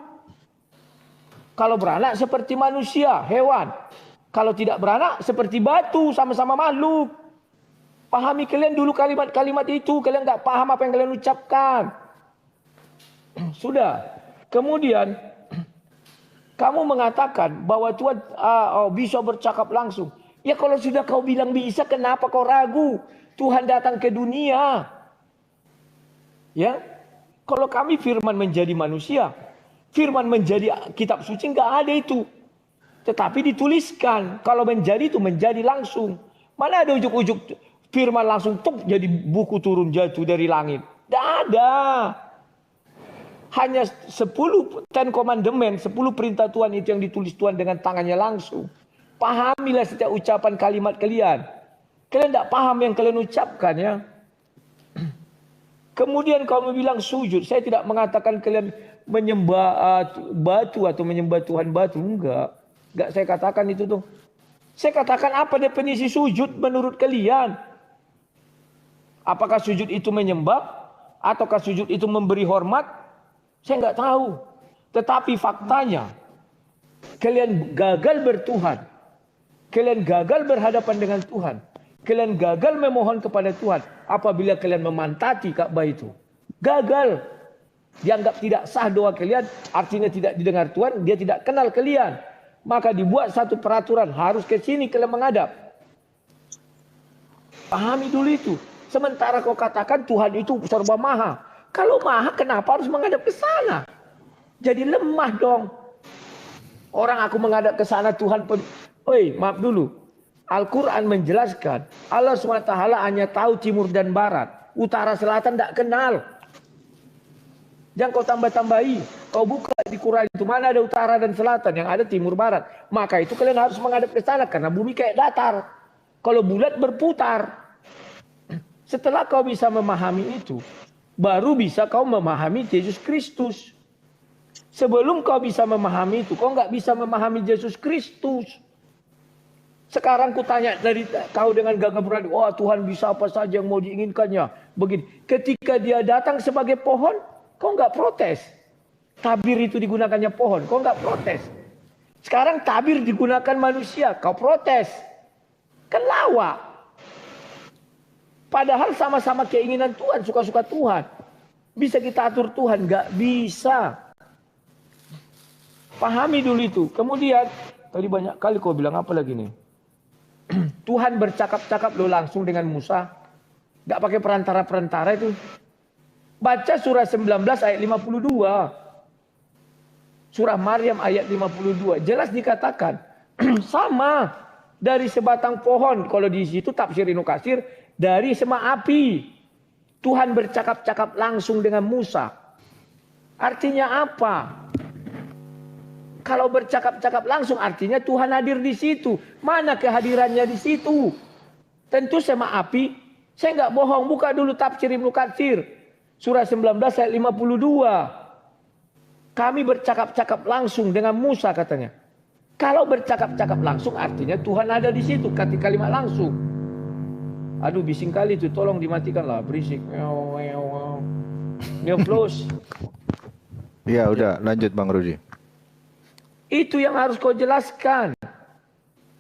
Speaker 2: Kalau beranak seperti manusia, hewan. Kalau tidak beranak seperti batu, sama-sama makhluk. Pahami kalian dulu kalimat-kalimat itu. Kalian nggak paham apa yang kalian ucapkan. Sudah. Kemudian kamu mengatakan bahwa Tuhan bisa bercakap langsung. Ya kalau sudah kau bilang bisa, kenapa kau ragu? Tuhan datang ke dunia. Ya, kalau kami firman menjadi manusia, firman menjadi kitab suci, nggak ada itu. Tetapi dituliskan. Kalau menjadi itu menjadi langsung. Mana ada ujuk-ujuk firman langsung tuh jadi buku turun jatuh dari langit? Tidak ada. Hanya 10 Ten Commandment, 10 perintah Tuhan itu yang ditulis Tuhan dengan tangannya langsung. Pahamilah setiap ucapan kalimat kalian. Kalian tidak paham yang kalian ucapkan ya. Kemudian kamu bilang sujud. Saya tidak mengatakan kalian menyembah batu atau menyembah Tuhan batu. Enggak saya katakan itu tuh. Saya katakan apa definisi sujud menurut kalian? Apakah sujud itu menyembah? Ataukah sujud itu memberi hormat? Saya nggak tahu. Tetapi faktanya, kalian gagal bertuhan. Kalian gagal berhadapan dengan Tuhan. Kalian gagal memohon kepada Tuhan apabila kalian memantati Ka'bah itu. Gagal. Dianggap tidak sah doa kalian, artinya tidak didengar Tuhan, dia tidak kenal kalian. Maka dibuat satu peraturan, harus ke sini kalian menghadap. Pahami dulu itu. Sementara kau katakan Tuhan itu serba maha. Kalau maha, kenapa harus menghadap ke sana? Jadi lemah dong. Orang aku menghadap ke sana Tuhan. Maaf dulu. Al-Quran menjelaskan. Allah SWT hanya tahu timur dan barat. Utara selatan tidak kenal. Jangan kau tambah-tambahi. Kau buka di Quran itu. Mana ada utara dan selatan. Yang ada timur barat. Maka itu kalian harus menghadap ke sana. Karena bumi kayak datar. Kalau bulat berputar. Setelah kau bisa memahami itu. Baru bisa kau memahami Yesus Kristus. Sebelum kau bisa memahami itu, kau nggak bisa memahami Yesus Kristus. Sekarang ku tanya dari kau dengan gagah berani, wah Tuhan bisa apa saja yang mau diinginkannya. Begini, ketika dia datang sebagai pohon, kau nggak protes. Tabir itu digunakannya pohon, kau nggak protes. Sekarang tabir digunakan manusia, kau protes. Kan lawak. Padahal sama-sama keinginan Tuhan, suka-suka Tuhan. Bisa kita atur Tuhan? Nggak bisa. Pahami dulu itu. Kemudian, tadi banyak kali kau bilang apa lagi nih? Tuhan bercakap-cakap lo langsung dengan Musa. Nggak pakai perantara-perantara itu. Baca surah 19 ayat 52. Surah Maryam ayat 52. Jelas dikatakan. Sama. Dari sebatang pohon. Kalau di situ tafsir Ibnu Katsir. Dari semak api. Tuhan bercakap-cakap langsung dengan Musa. Artinya apa? Kalau bercakap-cakap langsung artinya Tuhan hadir di situ. Mana kehadirannya di situ? Tentu sama api. Saya nggak bohong. Buka dulu tafsir Ibnu Katsir. Surah 19 ayat 52. Kami bercakap-cakap langsung dengan Musa katanya. Kalau bercakap-cakap langsung artinya Tuhan ada di situ. Kalimat langsung. Aduh bising kali itu. Tolong dimatikan lah. Berisik. Nyoplos.
Speaker 3: Ya udah lanjut Bang Rudi.
Speaker 2: Itu yang harus kau jelaskan.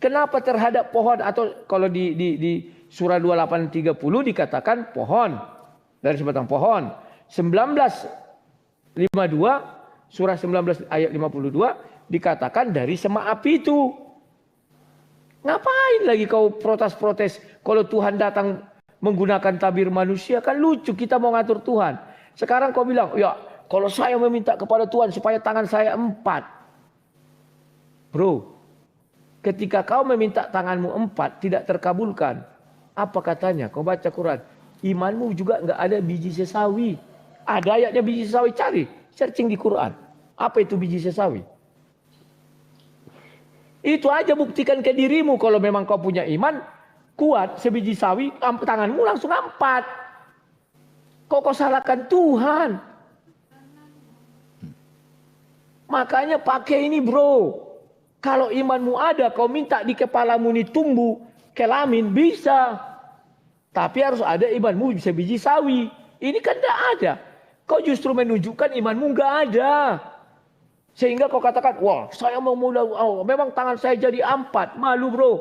Speaker 2: Kenapa terhadap pohon atau kalau di surah 28:30 dikatakan pohon. Dari sebatang pohon. 19:52 surah 19 ayat 52 dikatakan dari semak api itu. Ngapain lagi kau protes-protes kalau Tuhan datang menggunakan tabir manusia? Kan lucu kita mau ngatur Tuhan. Sekarang kau bilang, ya kalau saya meminta kepada Tuhan supaya tangan saya 4. Bro, ketika kau meminta tanganmu 4 tidak terkabulkan. Apa katanya? Kau baca Quran. Imanmu juga nggak ada biji sesawi. Ada ayatnya biji sesawi, cari. Searching di Quran. Apa itu biji sesawi? Itu aja buktikan ke dirimu. Kalau memang kau punya iman kuat, sebiji sawi, tanganmu langsung 4. Kau salahkan Tuhan. Makanya pakai ini bro. Kalau imanmu ada, kau minta di kepalamu ini tumbuh kelamin, bisa. Tapi harus ada imanmu bisa biji sawi. Ini kan tidak ada. Kau justru menunjukkan imanmu nggak ada. Sehingga kau katakan, wah saya mau mulai, memang tangan saya jadi 4. Malu bro.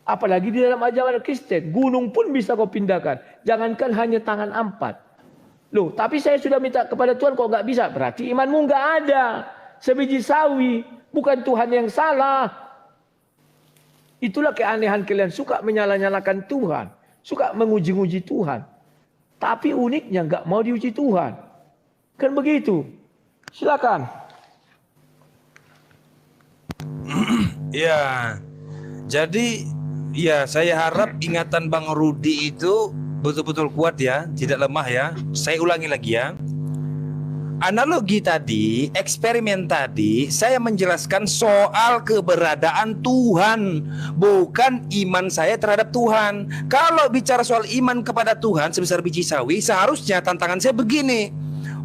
Speaker 2: Apalagi di dalam ajaran Kristen. Gunung pun bisa kau pindahkan. Jangankan hanya tangan 4. Loh, tapi saya sudah minta kepada Tuhan kok nggak bisa. Berarti imanmu nggak ada. Sebiji sawi. Bukan Tuhan yang salah. Itulah keanehan kalian. Suka menyalah-nyalakan Tuhan. Suka menguji-uji Tuhan. Tapi uniknya nggak mau diuji Tuhan. Kan begitu. Silakan.
Speaker 1: Ya. Jadi ya saya harap ingatan Bang Rudi itu betul-betul kuat ya. Tidak lemah ya. Saya ulangi lagi ya. Analogi tadi, eksperimen tadi, saya menjelaskan soal keberadaan Tuhan, bukan iman saya terhadap Tuhan. Kalau bicara soal iman kepada Tuhan sebesar biji sawi, seharusnya tantangan saya begini.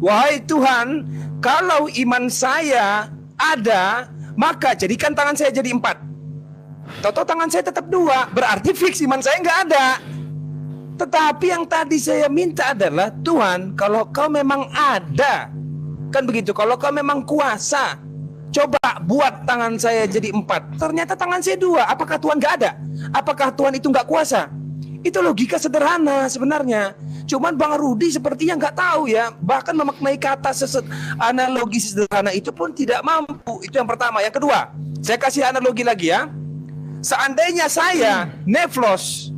Speaker 1: Wahai Tuhan, kalau iman saya ada, maka jadikan tangan saya jadi 4. Toto tangan saya tetap 2, berarti fix iman saya nggak ada. Tetapi yang tadi saya minta adalah, Tuhan, kalau kau memang ada, kan begitu, kalau kau memang kuasa, coba buat tangan saya jadi 4. Ternyata tangan saya 2. Apakah Tuhan gak ada? Apakah Tuhan itu gak kuasa? Itu logika sederhana sebenarnya. Cuman Bang Rudi sepertinya gak tahu ya. Bahkan memaknai kata analogi sederhana itu pun tidak mampu. Itu yang pertama. Yang kedua, saya kasih analogi lagi ya. Seandainya saya, Neflos,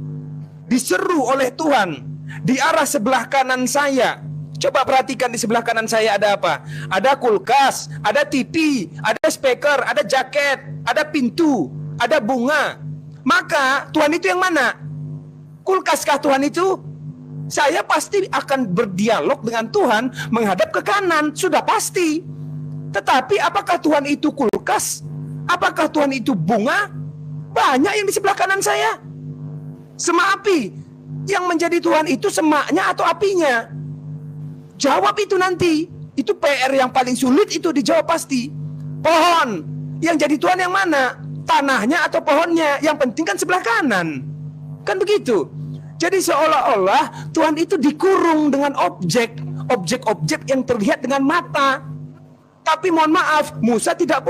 Speaker 1: diseru oleh Tuhan di arah sebelah kanan saya. Coba perhatikan di sebelah kanan saya ada apa? Ada kulkas, ada TV, ada speaker, ada jaket, ada pintu, ada bunga. Maka Tuhan itu yang mana? Kulkaskah Tuhan itu? Saya pasti akan berdialog dengan Tuhan menghadap ke kanan, sudah pasti. Tetapi apakah Tuhan itu kulkas? Apakah Tuhan itu bunga? Banyak yang di sebelah kanan saya. Semak api. Yang menjadi Tuhan itu semaknya atau apinya? Jawab itu nanti. Itu PR yang paling sulit itu dijawab pasti. Pohon. Yang jadi Tuhan yang mana? Tanahnya atau pohonnya? Yang penting kan sebelah kanan. Kan begitu. Jadi seolah-olah Tuhan itu dikurung dengan objek-objek yang terlihat dengan mata. Tapi mohon maaf, Musa tidak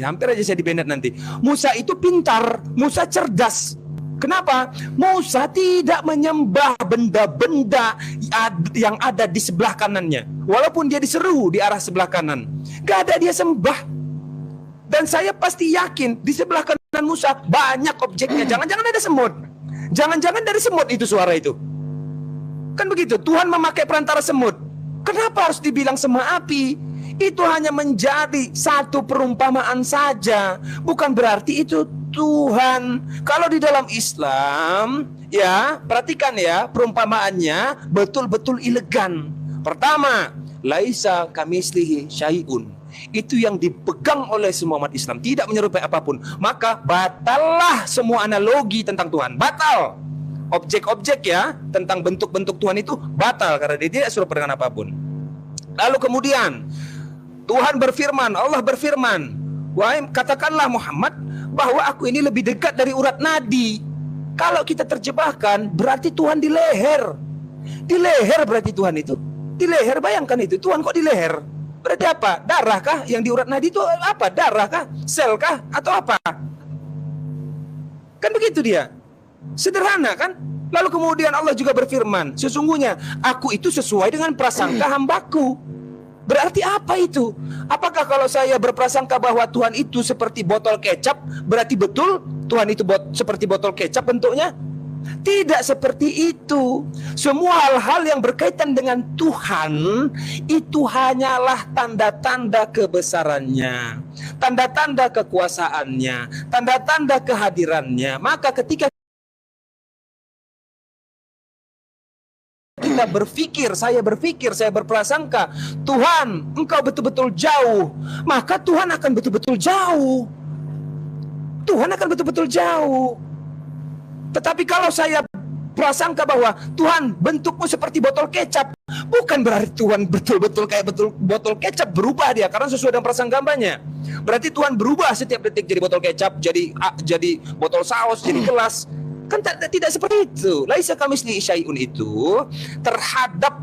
Speaker 1: hampir aja saya dibenet nanti. Musa itu pintar, Musa cerdas. Kenapa? Musa tidak menyembah benda-benda yang ada di sebelah kanannya. Walaupun dia diseru di arah sebelah kanan, gak ada dia sembah. Dan saya pasti yakin di sebelah kanan Musa banyak objeknya. Jangan-jangan ada semut. Jangan-jangan dari semut itu suara itu. Kan begitu, Tuhan memakai perantara semut. Kenapa harus dibilang semak api? Itu hanya menjadi satu perumpamaan saja. Bukan berarti itu Tuhan. Kalau di dalam Islam, ya, perhatikan ya, perumpamaannya betul-betul elegan. Pertama, laisa kamislihi syai'un. Itu yang dipegang oleh semua umat Islam, tidak menyerupai apapun. Maka batallah semua analogi tentang Tuhan. Batal. Objek-objek ya, tentang bentuk-bentuk Tuhan itu batal karena dia tidak serupa dengan apapun. Lalu kemudian Tuhan berfirman, Allah berfirman, wahai katakanlah Muhammad bahwa aku ini lebih dekat dari urat nadi. Kalau kita terjebakkan, berarti Tuhan di leher. Di leher berarti Tuhan itu. Di leher, bayangkan itu, Tuhan kok di leher? Berarti apa? Darah kah? Yang di urat nadi itu apa? Darah kah? Sel kah? Atau apa? Kan begitu dia. Sederhana kan? Lalu kemudian Allah juga berfirman, sesungguhnya aku itu sesuai dengan prasangka hambaku. Berarti apa itu? Apakah kalau saya berprasangka bahwa Tuhan itu seperti botol kecap, berarti betul Tuhan itu seperti botol kecap bentuknya? Tidak seperti itu. Semua hal-hal yang berkaitan dengan Tuhan itu hanyalah tanda-tanda kebesarannya, tanda-tanda kekuasaannya, tanda-tanda kehadirannya. Maka ketika kita berpikir, saya berprasangka, Tuhan, Engkau betul-betul jauh, maka Tuhan akan betul-betul jauh. Tuhan akan betul-betul jauh. Tetapi kalau saya prasangka bahwa Tuhan bentukmu seperti botol kecap, bukan berarti Tuhan betul-betul kayak botol kecap, berubah dia karena sesuai dengan prasangka hambanya. Berarti Tuhan berubah setiap detik jadi botol kecap, jadi botol saus, jadi gelas. Kan tidak seperti itu. Laisa kamislihi syai'un itu terhadap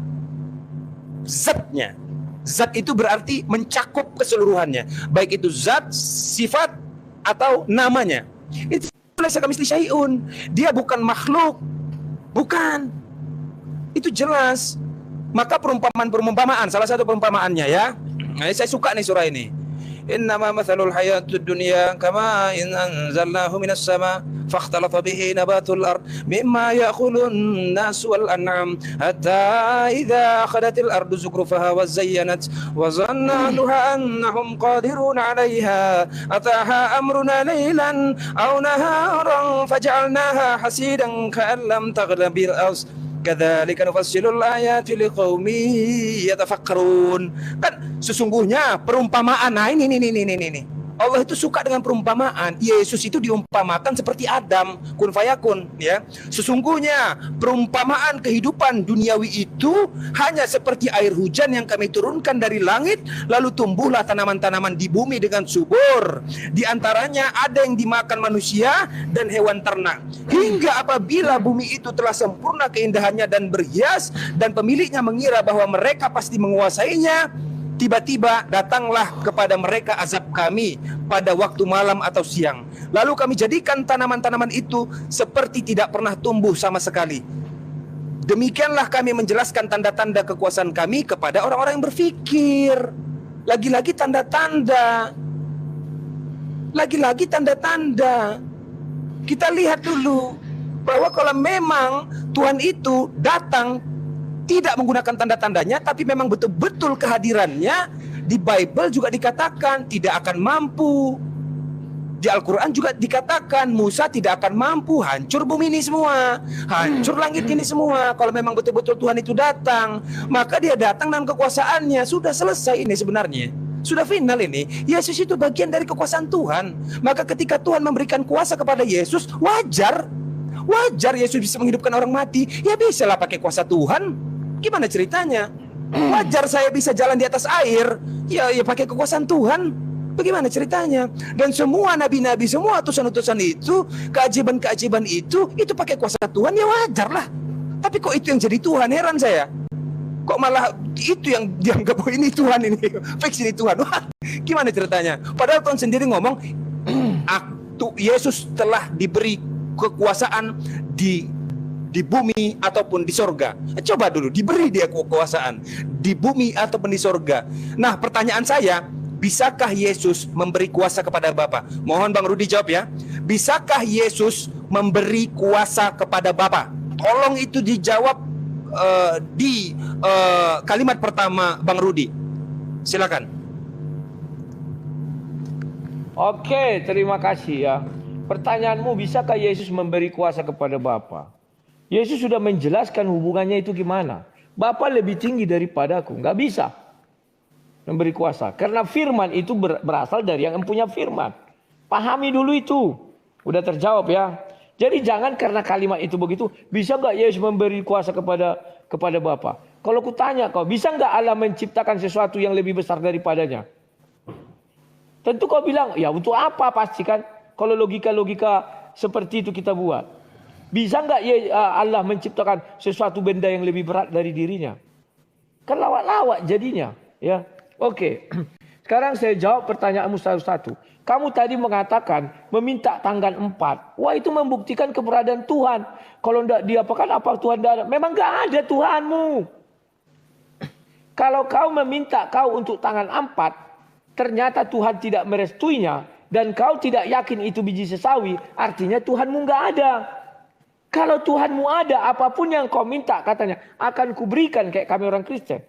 Speaker 1: zatnya. Zat itu berarti mencakup keseluruhannya, baik itu zat, sifat atau namanya. Itu laisa kamislihi syai'un. Dia bukan makhluk. Bukan. Itu jelas. Maka perumpamaan, salah satu perumpamaannya ya. Nah, saya suka nih surah ini. Innama mathalul hayatud dunya kama in anzalnahu minas sama fakhtalata bihi nabatul ard mimma ya'kulun nas wal an'am hatta idza akhadatil ardu zukrufaha wa zayyanat wa zanna ahluha annahum qadirun 'alayha ataha amruna laylan aw naharan faj'alnaha hasidan ka'an lam taghna bil ars kadzalika nufassilul ayati liqaumin yatafakkarun. Kan sesungguhnya perumpamaan. Nah ini. Allah itu suka dengan perumpamaan. Yesus itu diumpamakan seperti Adam, kun fayakun ya. Sesungguhnya perumpamaan kehidupan duniawi itu hanya seperti air hujan yang kami turunkan dari langit, lalu tumbuhlah tanaman-tanaman di bumi dengan subur. Di antaranya ada yang dimakan manusia dan hewan ternak. Hingga apabila bumi itu telah sempurna keindahannya dan berhias, dan pemiliknya mengira bahwa mereka pasti menguasainya, tiba-tiba datanglah kepada mereka azab kami pada waktu malam atau siang. Lalu kami jadikan tanaman-tanaman itu seperti tidak pernah tumbuh sama sekali. Demikianlah kami menjelaskan tanda-tanda kekuasaan kami kepada orang-orang yang berfikir. Lagi-lagi tanda-tanda. Lagi-lagi tanda-tanda. Kita lihat dulu bahwa kalau memang Tuhan itu datang tidak menggunakan tanda-tandanya, tapi memang betul-betul kehadirannya, di Bible juga dikatakan tidak akan mampu. Di Al-Quran juga dikatakan Musa tidak akan mampu, hancur bumi ini semua, hancur langit ini semua. Kalau memang betul-betul Tuhan itu datang, maka dia datang dengan kekuasaannya. Sudah selesai ini sebenarnya, sudah final ini. Yesus itu bagian dari kekuasaan Tuhan. Maka ketika Tuhan memberikan kuasa kepada Yesus, wajar Yesus bisa menghidupkan orang mati. Ya bisa lah pakai kuasa Tuhan. Gimana ceritanya? Wajar saya bisa jalan di atas air. Ya pakai kekuasaan Tuhan. Bagaimana ceritanya? Dan semua nabi-nabi, semua utusan-utusan itu, keajaiban-keajaiban itu pakai kuasa Tuhan, ya wajar lah. Tapi kok itu yang jadi Tuhan? Heran saya. Kok malah itu yang dianggap ini Tuhan, ini fix ini Tuhan. Wah, gimana ceritanya? Padahal Tuhan sendiri ngomong, Yesus telah diberi kekuasaan di bumi ataupun di sorga. Coba dulu, diberi dia kekuasaan di bumi ataupun di sorga. Nah pertanyaan saya, bisakah Yesus memberi kuasa kepada Bapa? Mohon Bang Rudi jawab ya. Bisakah Yesus memberi kuasa kepada Bapa? Tolong itu dijawab di kalimat pertama Bang Rudi. Silakan.
Speaker 2: Oke, terima kasih ya. Pertanyaanmu, bisakah Yesus memberi kuasa kepada Bapa? Yesus sudah menjelaskan hubungannya itu gimana. Bapa lebih tinggi daripadaku. Nggak bisa memberi kuasa. Karena firman itu berasal dari yang punya firman. Pahami dulu itu. Udah terjawab ya. Jadi jangan karena kalimat itu begitu, bisa nggak Yesus memberi kuasa kepada Bapa? Kalau kutanya kau, bisa nggak Allah menciptakan sesuatu yang lebih besar daripadanya? Tentu kau bilang, ya untuk apa pasti kan? Kalau logika-logika seperti itu kita buat. Bisa nggak Allah menciptakan sesuatu benda yang lebih berat dari dirinya? Kan lawak-lawak jadinya. Ya, oke. Sekarang saya jawab pertanyaanmu satu-satu. Kamu tadi mengatakan meminta tanggal 4. Wah, itu membuktikan keberadaan Tuhan. Kalau tidak diapakan apa Tuhan tidak ada? Memang nggak ada Tuhanmu. Kalau kau meminta kau untuk tangan 4, ternyata Tuhan tidak merestuinya, dan kau tidak yakin itu biji sesawi, artinya Tuhanmu nggak ada. Kalau Tuhanmu ada, apapun yang kau minta, katanya, akan kuberikan, kayak kami orang Kristen.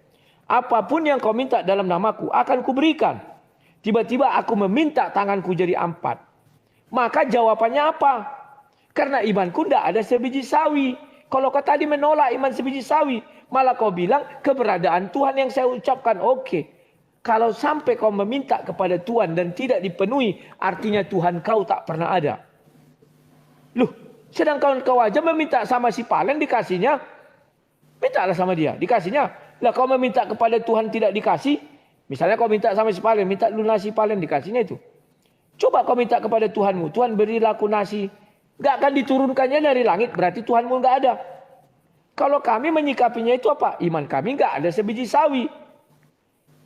Speaker 2: Apapun yang kau minta dalam namaku, akan kuberikan. Tiba-tiba aku meminta tanganku jadi 4. Maka jawabannya apa? Karena imanku tidak ada sebiji sawi. Kalau kau tadi menolak iman sebiji sawi, malah kau bilang keberadaan Tuhan yang saya ucapkan, oke. Kalau sampai kau meminta kepada Tuhan dan tidak dipenuhi, artinya Tuhan kau tak pernah ada. Loh, sedangkan kau aja meminta sama si Palen dikasihnya, mintalah sama dia, dikasihnya. Lah kau meminta kepada Tuhan tidak dikasih, misalnya kau minta sama si Palen, minta lunasi Palen dikasihnya itu. Coba kau minta kepada Tuhanmu, Tuhan berilah aku nasi. Gak akan diturunkannya dari langit, berarti Tuhanmu gak ada. Kalau kami menyikapinya itu apa? Iman kami gak ada sebiji sawi.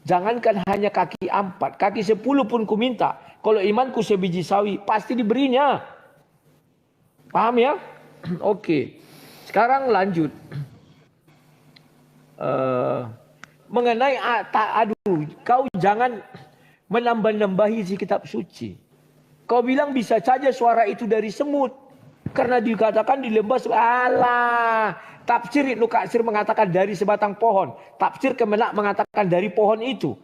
Speaker 2: Jangankan hanya kaki 4, kaki 10 pun ku minta. Kalau imanku sebiji sawi, pasti diberinya. Paham ya? Oke. Sekarang lanjut. Mengenai aduh, kau jangan menambah-nambahi si kitab suci. Kau bilang bisa saja suara itu dari semut. Karena dikatakan di lembah, alah. Tafsir Ibnu Katsir mengatakan dari sebatang pohon. Tafsir Kemenak mengatakan dari pohon itu.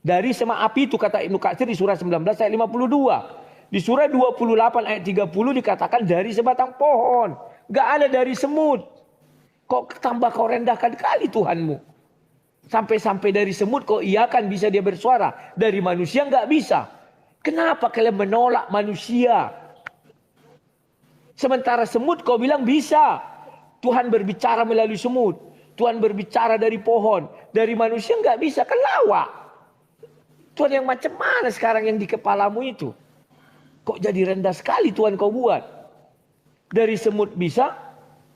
Speaker 2: Dari semak api itu kata Ibnu Katsir di surah 19 ayat 52. Di surah 28 ayat 30 dikatakan dari sebatang pohon. Gak ada dari semut. Kok tambah kau rendahkan kali Tuhanmu. Sampai-sampai dari semut kau iakan bisa dia bersuara. Dari manusia gak bisa. Kenapa kalian menolak manusia? Sementara semut kau bilang bisa. Tuhan berbicara melalui semut. Tuhan berbicara dari pohon. Dari manusia nggak bisa. Kan lawak. Tuhan yang macam mana sekarang yang di kepalamu itu? Kok jadi rendah sekali Tuhan kau buat? Dari semut bisa.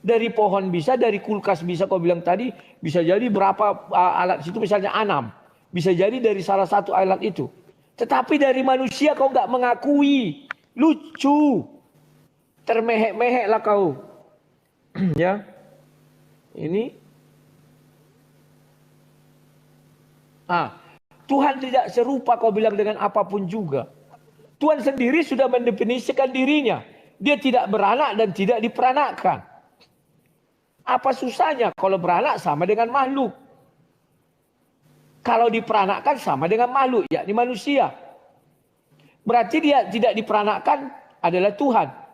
Speaker 2: Dari pohon bisa. Dari kulkas bisa kau bilang tadi. Bisa jadi berapa alat situ misalnya 6. Bisa jadi dari salah satu alat itu. Tetapi dari manusia kau nggak mengakui. Lucu. Termehek-mehek lah kau. Ya, ini Tuhan tidak serupa kau bilang dengan apapun juga. Tuhan sendiri sudah mendefinisikan dirinya. Dia tidak beranak dan tidak diperanakkan. Apa susahnya kalau beranak sama dengan makhluk? Kalau diperanakkan sama dengan makhluk, yakni manusia. Berarti dia tidak diperanakkan adalah Tuhan.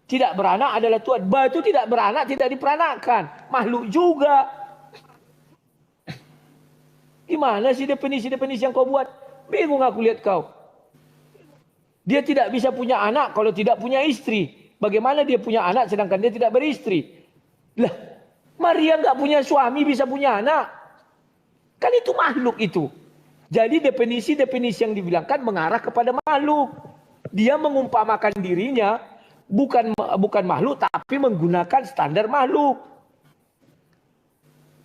Speaker 2: Tidak beranak adalah Tuhan. Batu tidak beranak, tidak diperanakkan. Makhluk juga. Gimana sih definisi-definisi yang kau buat? Bingung aku lihat kau. Dia tidak bisa punya anak kalau tidak punya istri. Bagaimana dia punya anak sedangkan dia tidak beristri? Lah, Maria nggak punya suami bisa punya anak. Kan itu makhluk itu. Jadi definisi-definisi yang dibilangkan mengarah kepada makhluk. Dia mengumpamakan dirinya bukan makhluk tapi menggunakan standar makhluk.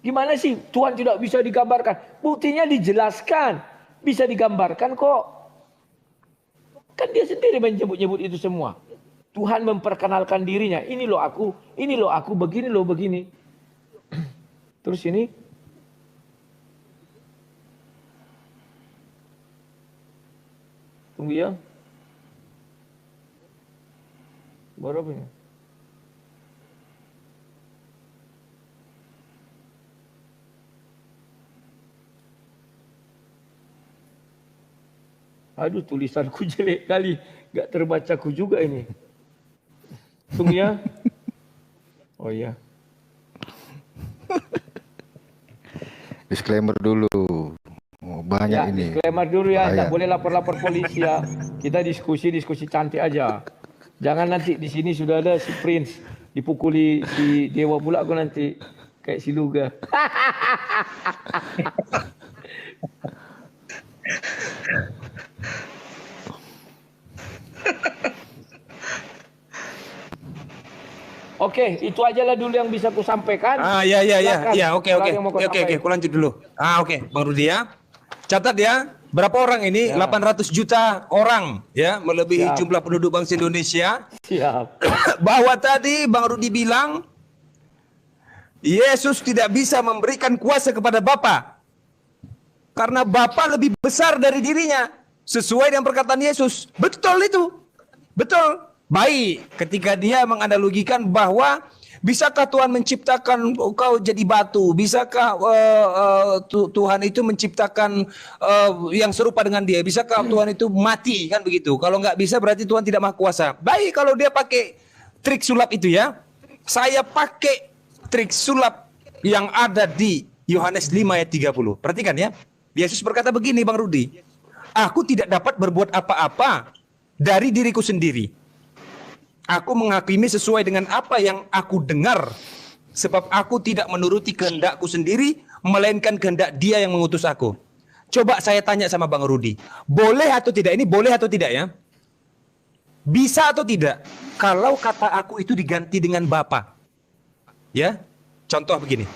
Speaker 2: Gimana sih Tuhan tidak bisa digambarkan? Buktinya dijelaskan. Bisa digambarkan kok. Kan dia sendiri menyebut-nyebut itu semua. Tuhan memperkenalkan dirinya. Ini loh aku, begini loh, begini. Terus ini. Tunggu ya. Berapa ini? Aduh, tulisanku jelek kali. Gak terbacaku juga ini. Tunggu ya. Oh iya.
Speaker 3: Disclaimer dulu. Oh, banyak
Speaker 2: Ya,
Speaker 3: ini.
Speaker 2: disclaimer dulu ya.
Speaker 3: Bahaya.
Speaker 2: Tidak boleh lapor-lapor polisi ya. Kita diskusi cantik aja. Jangan nanti di sini sudah ada si Prince. Dipukuli si Dewa pula aku nanti. Kayak si Luga. Oke, itu aja lah dulu yang bisa ku sampaikan.
Speaker 1: Ya,
Speaker 2: Silakan.
Speaker 1: oke,
Speaker 2: Kalau yang mau kau sampaikan.
Speaker 1: aku lanjut dulu. Oke, Bang Rudi ya. Catat ya, berapa orang ini? 800 juta orang ya, melebihi
Speaker 2: Siap.
Speaker 1: jumlah penduduk bangsa Indonesia.
Speaker 2: Siap.
Speaker 1: Bahwa tadi Bang Rudi bilang Yesus tidak bisa memberikan kuasa kepada Bapa karena Bapa lebih besar dari dirinya, sesuai dengan perkataan Yesus. Betul itu. Betul. Baik, ketika dia menganalogikan bahwa bisakah Tuhan menciptakan kau jadi batu? Bisakah Tuhan itu menciptakan yang serupa dengan dia? Bisakah Tuhan itu mati? Kan begitu. Kalau nggak bisa berarti Tuhan tidak maha kuasa. Baik, kalau dia pakai trik sulap itu ya. Saya pakai trik sulap yang ada di Yohanes 5 ayat 30. Perhatikan ya. Yesus berkata begini, Bang Rudi. Aku tidak dapat berbuat apa-apa dari diriku sendiri. Aku menghakimi sesuai dengan apa yang aku dengar. Sebab aku tidak menuruti kehendakku sendiri, melainkan kehendak Dia yang mengutus aku. Coba saya tanya sama Bang Rudi. Boleh atau tidak? Ini boleh atau tidak ya? Bisa atau tidak? Kalau kata aku itu diganti dengan Bapa. Ya, contoh begini.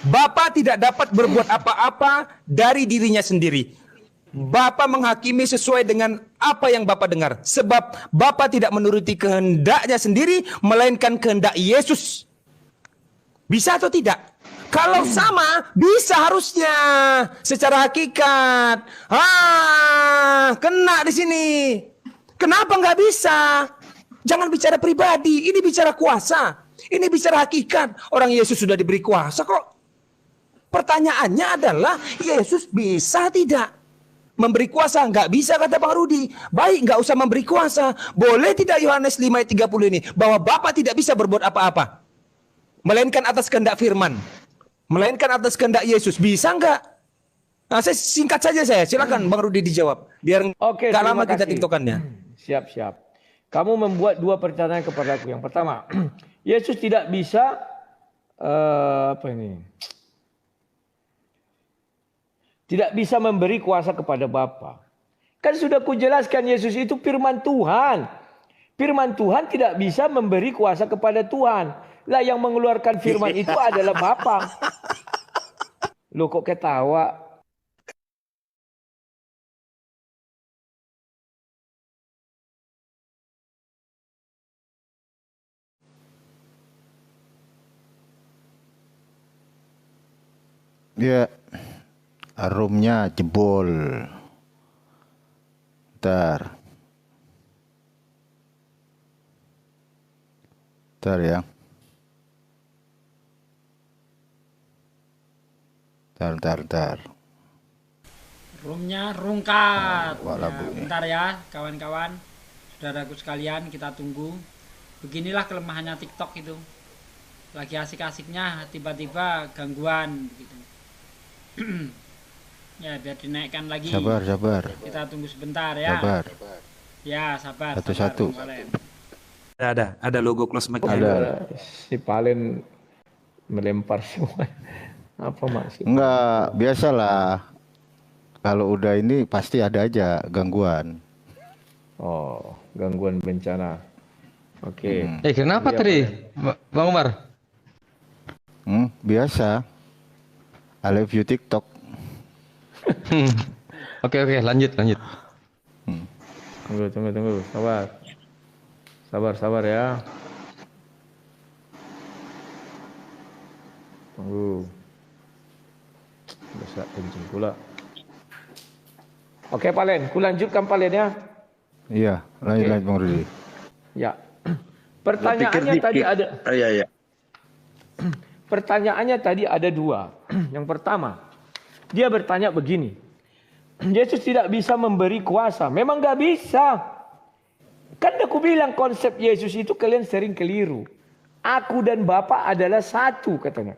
Speaker 1: Bapa tidak dapat berbuat apa-apa dari dirinya sendiri. Bapa menghakimi sesuai dengan apa yang Bapa dengar. Sebab Bapa tidak menuruti kehendaknya sendiri, melainkan kehendak Yesus. Bisa atau tidak? Kalau sama, bisa harusnya. Secara hakikat. Kena di sini. Kenapa nggak bisa? Jangan bicara pribadi, ini bicara kuasa. Ini bicara hakikat. Orang Yesus sudah diberi kuasa kok. Pertanyaannya adalah, Yesus bisa tidak memberi kuasa? Nggak bisa, kata Bang Rudi. Baik, nggak usah memberi kuasa. Boleh tidak Yohanes 5 ayat 30 ini? Bahwa Bapa tidak bisa berbuat apa-apa, melainkan atas kehendak firman. Melainkan atas kehendak Yesus. Bisa nggak? Nah, saya singkat saja saya. Silakan Bang Rudi dijawab. Biar
Speaker 2: Oke,
Speaker 1: nggak lama
Speaker 2: terima
Speaker 1: kita
Speaker 2: kasih.
Speaker 1: tiktokannya.
Speaker 2: Siap. Kamu membuat dua pertanyaan kepadaku. Yang pertama, Yesus tidak bisa tidak bisa memberi kuasa kepada Bapa. Kan sudah kujelaskan Yesus itu firman Tuhan. Firman Tuhan tidak bisa memberi kuasa kepada Tuhan. Lah yang mengeluarkan firman itu adalah Bapa. Loh kok ketawa?
Speaker 3: Ya, roomnya jebol. Bentar ya. Bentar.
Speaker 4: Roomnya rungkat.
Speaker 3: Wala
Speaker 4: Ya,
Speaker 3: Bu.
Speaker 4: bentar ya kawan-kawan, saudaraku sekalian, kita tunggu. Beginilah kelemahannya TikTok itu. Lagi asik-asiknya tiba-tiba gangguan begitu. Ya, biar dinaikkan lagi.
Speaker 3: Sabar.
Speaker 4: Kita tunggu sebentar ya.
Speaker 3: Sabar.
Speaker 4: Ya, sabar.
Speaker 3: Satu-satu.
Speaker 4: Bung Valen.
Speaker 1: Ada logo close mic.
Speaker 3: Ada.
Speaker 2: Si Palen melempar semua. Apa maksud?
Speaker 3: Enggak, biasalah. Kalau udah ini pasti ada aja gangguan.
Speaker 2: Oh, gangguan bencana. Oke.
Speaker 5: Kenapa
Speaker 2: Iya,
Speaker 5: tadi, Bang Umar?
Speaker 3: Biasa. I love you TikTok.
Speaker 5: Oke, lanjut.
Speaker 2: Tunggu. Sabar ya. Tunggu. Bisa kencing pula. Oke, Palen. Ku lanjutkan Palen ya.
Speaker 3: Iya, lanjut Bang Rudi.
Speaker 2: Ya. Pertanyaannya tadi ada.
Speaker 6: Iya.
Speaker 2: Pertanyaannya tadi ada dua. Yang pertama, dia bertanya begini. Yesus tidak bisa memberi kuasa. Memang nggak bisa. Kan aku bilang konsep Yesus itu kalian sering keliru. Aku dan Bapa adalah satu katanya.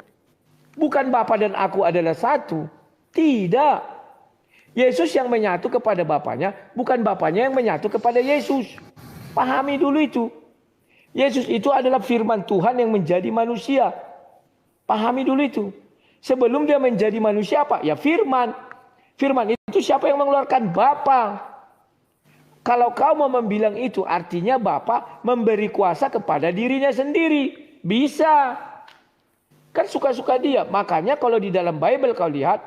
Speaker 2: Bukan Bapa dan aku adalah satu. Tidak. Yesus yang menyatu kepada Bapanya, bukan Bapanya yang menyatu kepada Yesus. Pahami dulu itu. Yesus itu adalah firman Tuhan yang menjadi manusia. Pahami dulu itu. Sebelum dia menjadi manusia apa? Ya firman. Firman itu siapa yang mengeluarkan? Bapa. Kalau kau mau membilang itu artinya Bapa memberi kuasa kepada dirinya sendiri. Bisa. Kan suka-suka dia. Makanya kalau di dalam Bible kau lihat,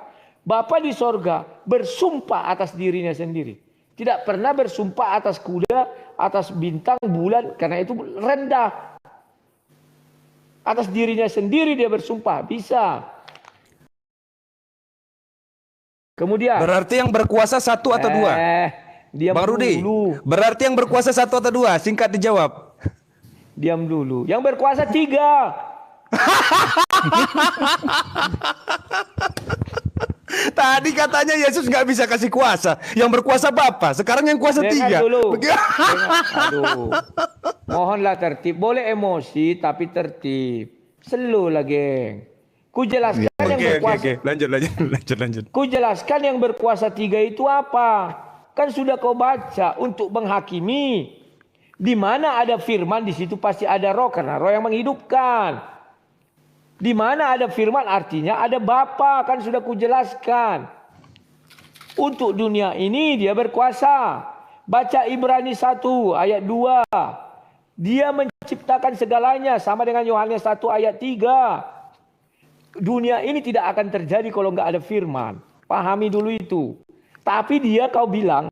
Speaker 2: Bapa di sorga bersumpah atas dirinya sendiri. Tidak pernah bersumpah atas kuda, atas bintang, bulan. Karena itu rendah. Atas dirinya sendiri dia bersumpah. Bisa. Kemudian.
Speaker 1: Berarti yang berkuasa satu atau dua?
Speaker 2: Diam
Speaker 1: Bang Rudi,
Speaker 2: dulu.
Speaker 1: berarti yang berkuasa satu atau dua? Singkat dijawab.
Speaker 2: Diam dulu. Yang berkuasa 3.
Speaker 1: Tadi katanya Yesus nggak bisa kasih kuasa. Yang berkuasa Bapa. Sekarang yang kuasa
Speaker 2: Dengar
Speaker 1: 3.
Speaker 2: dulu. Dengar. Aduh. Mohonlah tertib. Boleh emosi tapi tertib. Slow lah, geng. Ku jelaskan yang berkuasa.
Speaker 1: Oke. Lanjut.
Speaker 2: Ku jelaskan yang berkuasa 3 itu apa? Kan sudah kau baca untuk menghakimi. Di mana ada firman di situ pasti ada roh, karena roh yang menghidupkan. Di mana ada firman artinya ada Bapa, kan sudah ku jelaskan. Untuk dunia ini dia berkuasa. Baca Ibrani 1 ayat 2. Dia menciptakan segalanya sama dengan Yohanes 1 ayat 3. Dunia ini tidak akan terjadi kalau nggak ada firman. Pahami dulu itu. Tapi dia kau bilang,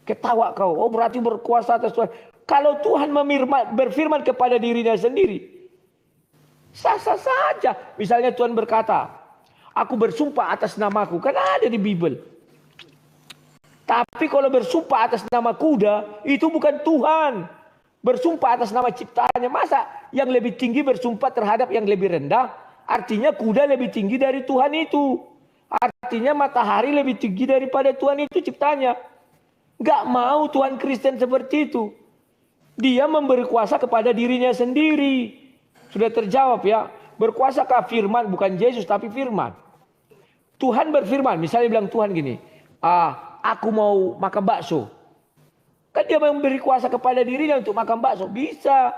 Speaker 2: ketawa kau, oh berarti berkuasa atas Tuhan. Kalau Tuhan berfirman kepada dirinya sendiri, sah-sah saja. Misalnya Tuhan berkata, aku bersumpah atas namaku, kan ada di Bible. Tapi kalau bersumpah atas nama kuda, itu bukan Tuhan. Bersumpah atas nama ciptaannya. Masa yang lebih tinggi bersumpah terhadap yang lebih rendah? Artinya kuda lebih tinggi dari Tuhan itu. Artinya matahari lebih tinggi daripada Tuhan itu ciptanya. Gak mau Tuhan Kristen seperti itu. Dia memberi kuasa kepada dirinya sendiri. Sudah terjawab ya. Berkuasakah firman? Bukan Yesus tapi firman. Tuhan berfirman. Misalnya bilang Tuhan gini. Aku mau makan bakso. Kan dia memberi kuasa kepada dirinya untuk makan bakso. Bisa.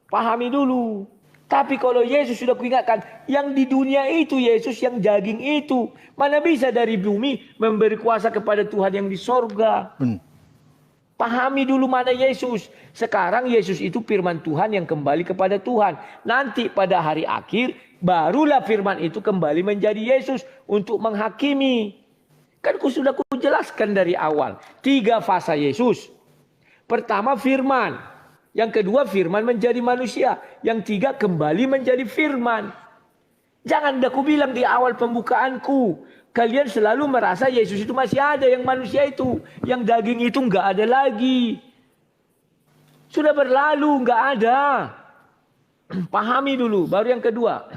Speaker 2: Pahami dulu. Tapi kalau Yesus sudah kuingatkan, yang di dunia itu Yesus yang daging itu. Mana bisa dari bumi memberi kuasa kepada Tuhan yang di sorga. Pahami dulu mana Yesus. Sekarang Yesus itu firman Tuhan yang kembali kepada Tuhan. Nanti pada hari akhir, barulah firman itu kembali menjadi Yesus untuk menghakimi. Kan sudah kujelaskan dari awal. 3 fasa Yesus. Pertama firman. Yang kedua firman menjadi manusia. Yang 3 kembali menjadi firman. Jangan aku bilang di awal pembukaanku. Kalian selalu merasa Yesus itu masih ada. Yang manusia itu. Yang daging itu enggak ada lagi. Sudah berlalu, enggak ada. Pahami dulu. Baru yang kedua.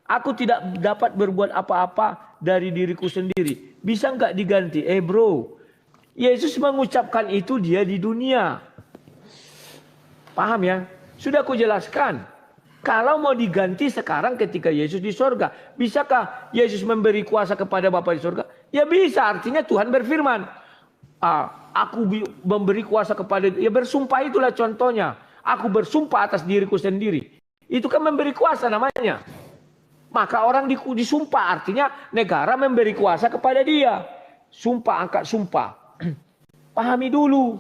Speaker 2: Aku tidak dapat berbuat apa-apa dari diriku sendiri. Bisa enggak diganti? Bro. Yesus mengucapkan itu dia di dunia. Paham ya? Sudah aku jelaskan. Kalau mau diganti sekarang ketika Yesus di sorga. Bisakah Yesus memberi kuasa kepada Bapa di sorga? Ya bisa. Artinya Tuhan berfirman. Aku memberi kuasa kepada... Ya bersumpah itulah contohnya. Aku bersumpah atas diriku sendiri. Itu kan memberi kuasa namanya. Maka orang disumpah. Artinya negara memberi kuasa kepada dia. Sumpah angkat sumpah. Pahami dulu.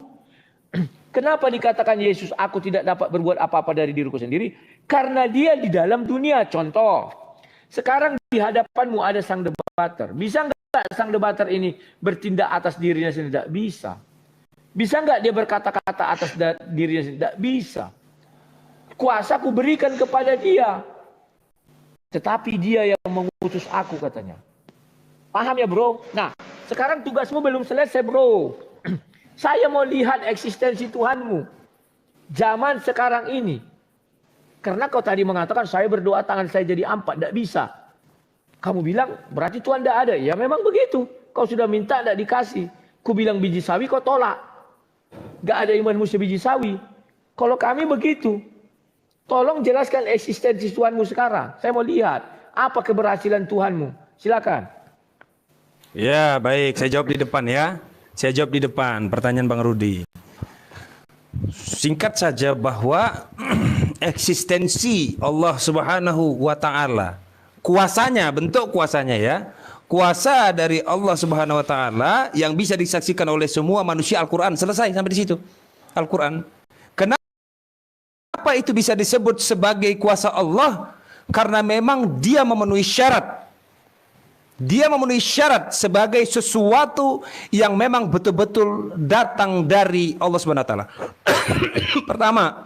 Speaker 2: Kenapa dikatakan Yesus, aku tidak dapat berbuat apa-apa dari diriku sendiri? Karena dia di dalam dunia. Contoh, sekarang di hadapanmu ada sang debater. Bisa enggak sang debater ini bertindak atas dirinya sendiri? Tidak bisa. Bisa enggak dia berkata-kata atas dirinya sendiri? Tidak bisa. Kuasa aku berikan kepada dia. Tetapi dia yang mengutus aku katanya. Paham ya bro? Nah, sekarang tugasmu belum selesai bro. Saya mau lihat eksistensi Tuhanmu. Zaman sekarang ini. Karena kau tadi mengatakan saya berdoa tangan saya jadi 4. Tidak bisa. Kamu bilang berarti Tuhan tidak ada. Ya memang begitu. Kau sudah minta tidak dikasih. Ku bilang biji sawi kau tolak. Gak ada iman musuh biji sawi. Kalau kami begitu, tolong jelaskan eksistensi Tuhanmu sekarang. Saya mau lihat apa keberhasilan Tuhanmu. Silakan.
Speaker 1: Ya, baik. Saya jawab di depan ya. Saya jawab di depan pertanyaan Bang Rudi. Singkat saja bahwa eksistensi Allah Subhanahu wa taala, kuasanya, bentuk kuasanya ya. Kuasa dari Allah Subhanahu wa taala yang bisa disaksikan oleh semua manusia, Al-Qur'an. Selesai sampai di situ. Al-Qur'an. Kenapa itu bisa disebut sebagai kuasa Allah? Karena memang dia memenuhi syarat. Dia memenuhi syarat sebagai sesuatu yang memang betul-betul datang dari Allah Subhanahu wa taala. Pertama,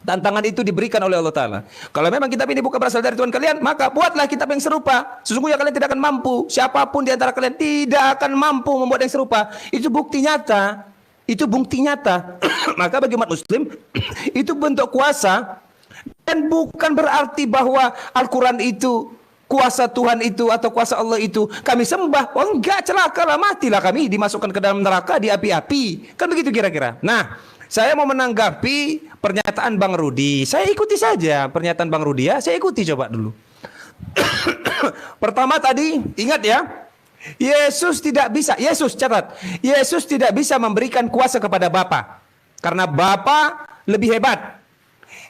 Speaker 1: tantangan itu diberikan oleh Allah Ta'ala. Kalau memang kitab ini bukan berasal dari Tuhan kalian, maka buatlah kitab yang serupa. Sesungguhnya kalian tidak akan mampu. Siapapun di antara kalian tidak akan mampu membuat yang serupa. Itu bukti nyata. Itu bukti nyata. Maka bagi umat muslim, itu bentuk kuasa. Dan bukan berarti bahwa Al-Quran itu, kuasa Tuhan itu atau kuasa Allah itu kami sembah. Oh enggak, celakalah, matilah kami, dimasukkan ke dalam neraka, di api-api. Kan begitu kira-kira. Nah, saya mau menanggapi pernyataan Bang Rudi. Saya ikuti saja pernyataan Bang Rudi ya. Saya ikuti coba dulu. Pertama tadi, ingat ya. Yesus tidak bisa, Yesus catat. Yesus tidak bisa memberikan kuasa kepada Bapa. Karena Bapa lebih hebat.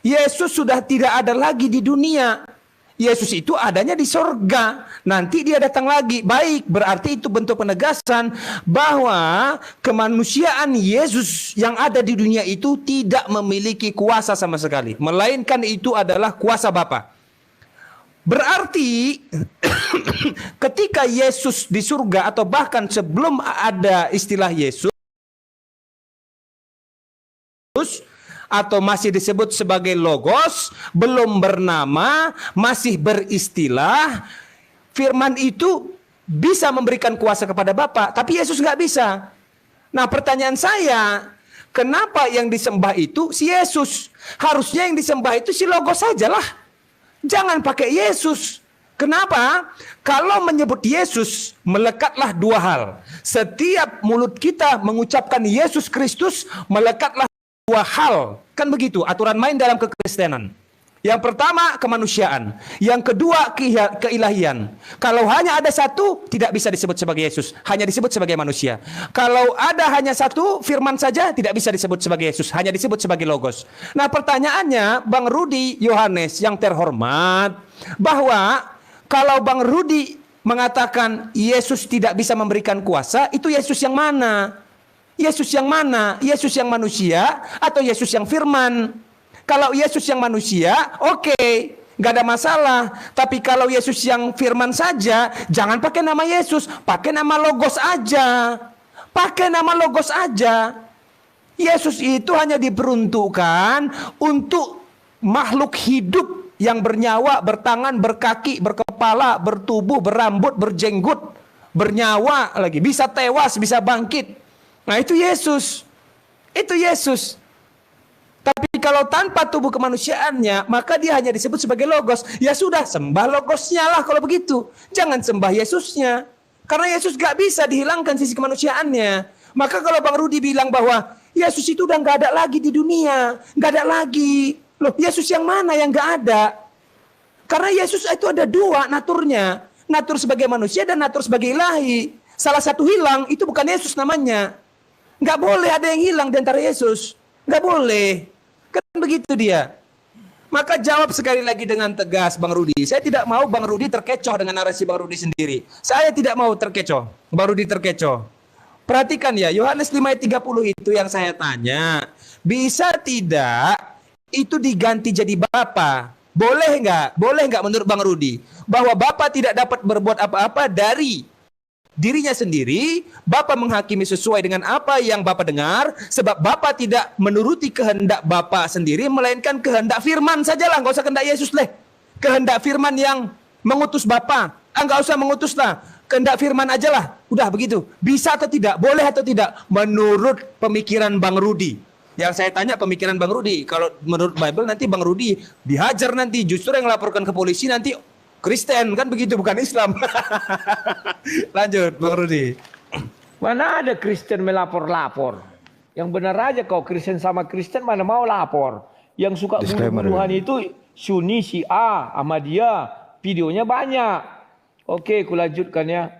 Speaker 1: Yesus sudah tidak ada lagi di dunia. Yesus itu adanya di sorga. Nanti dia datang lagi. Baik, berarti itu bentuk penegasan bahwa kemanusiaan Yesus yang ada di dunia itu tidak memiliki kuasa sama sekali. Melainkan itu adalah kuasa Bapa. Berarti ketika Yesus di surga atau bahkan sebelum ada istilah Yesus atau masih disebut sebagai Logos, belum bernama, masih beristilah, firman itu bisa memberikan kuasa kepada Bapa, tapi Yesus nggak bisa. Nah, pertanyaan saya, kenapa yang disembah itu si Yesus? Harusnya yang disembah itu si Logos sajalah. Jangan pakai Yesus. Kenapa? Kalau menyebut Yesus, melekatlah dua hal. Setiap mulut kita mengucapkan Yesus Kristus, melekatlah dua hal. Kan begitu aturan main dalam kekristenan. Yang pertama kemanusiaan, yang kedua keilahian. Kalau hanya ada satu, tidak bisa disebut sebagai Yesus, hanya disebut sebagai manusia. Kalau ada hanya satu firman saja, tidak bisa disebut sebagai Yesus, hanya disebut sebagai Logos. Nah, pertanyaannya Bang Rudi Yohanes yang terhormat, bahwa kalau Bang Rudi mengatakan Yesus tidak bisa memberikan kuasa, itu Yesus yang mana? Yesus yang mana? Yesus yang manusia atau Yesus yang firman? Kalau Yesus yang manusia, oke, nggak ada masalah. Tapi kalau Yesus yang firman saja, jangan pakai nama Yesus, pakai nama Logos aja. Pakai nama Logos aja. Yesus itu hanya diperuntukkan untuk makhluk hidup yang bernyawa, bertangan, berkaki, berkepala, bertubuh, berambut, berjenggot, bernyawa lagi, bisa tewas, bisa bangkit. Nah, itu Yesus. Itu Yesus. Tapi kalau tanpa tubuh kemanusiaannya, maka dia hanya disebut sebagai Logos. Ya sudah, sembah Logosnya lah kalau begitu. Jangan sembah Yesusnya. Karena Yesus gak bisa dihilangkan sisi kemanusiaannya. Maka kalau Bang Rudi bilang bahwa Yesus itu udah gak ada lagi di dunia. Gak ada lagi. Loh, Yesus yang mana yang gak ada? Karena Yesus itu ada dua naturnya. Natur sebagai manusia dan natur sebagai ilahi. Salah satu hilang, itu bukan Yesus namanya. Gak boleh ada yang hilang di antara Yesus. Gak boleh. Kan begitu dia. Maka jawab sekali lagi dengan tegas Bang Rudi. Saya tidak mau Bang Rudi terkecoh dengan narasi Bang Rudi sendiri. Saya tidak mau terkecoh. Bang Rudi terkecoh. Perhatikan ya, Yohanes 5 ayat 30 itu yang saya tanya. Bisa tidak itu diganti jadi Bapa? Boleh nggak? Boleh nggak menurut Bang Rudi? Bahwa Bapa tidak dapat berbuat apa-apa dari dirinya sendiri, Bapa menghakimi sesuai dengan apa yang Bapa dengar, sebab Bapa tidak menuruti kehendak Bapa sendiri, melainkan kehendak firman sajalah, nggak usah kehendak Yesus leh. Kehendak firman yang mengutus Bapa, nggak usah mengutus lah, kehendak firman aja lah, udah begitu. Bisa atau tidak, boleh atau tidak, menurut pemikiran Bang Rudi. Yang saya tanya pemikiran Bang Rudi, kalau menurut Bible nanti Bang Rudi dihajar nanti, justru yang laporkan ke polisi nanti Kristen kan begitu, bukan Islam. Lanjut, Bang Rudi.
Speaker 2: Mana ada Kristen melapor-lapor? Yang benar aja kau Kristen sama Kristen mana mau lapor. Yang suka
Speaker 3: Disclaimer
Speaker 2: bunuh-bunuhan itu Sunni, Syiah, Ahmadiyah. Videonya banyak. Oke, kulanjutkan ya.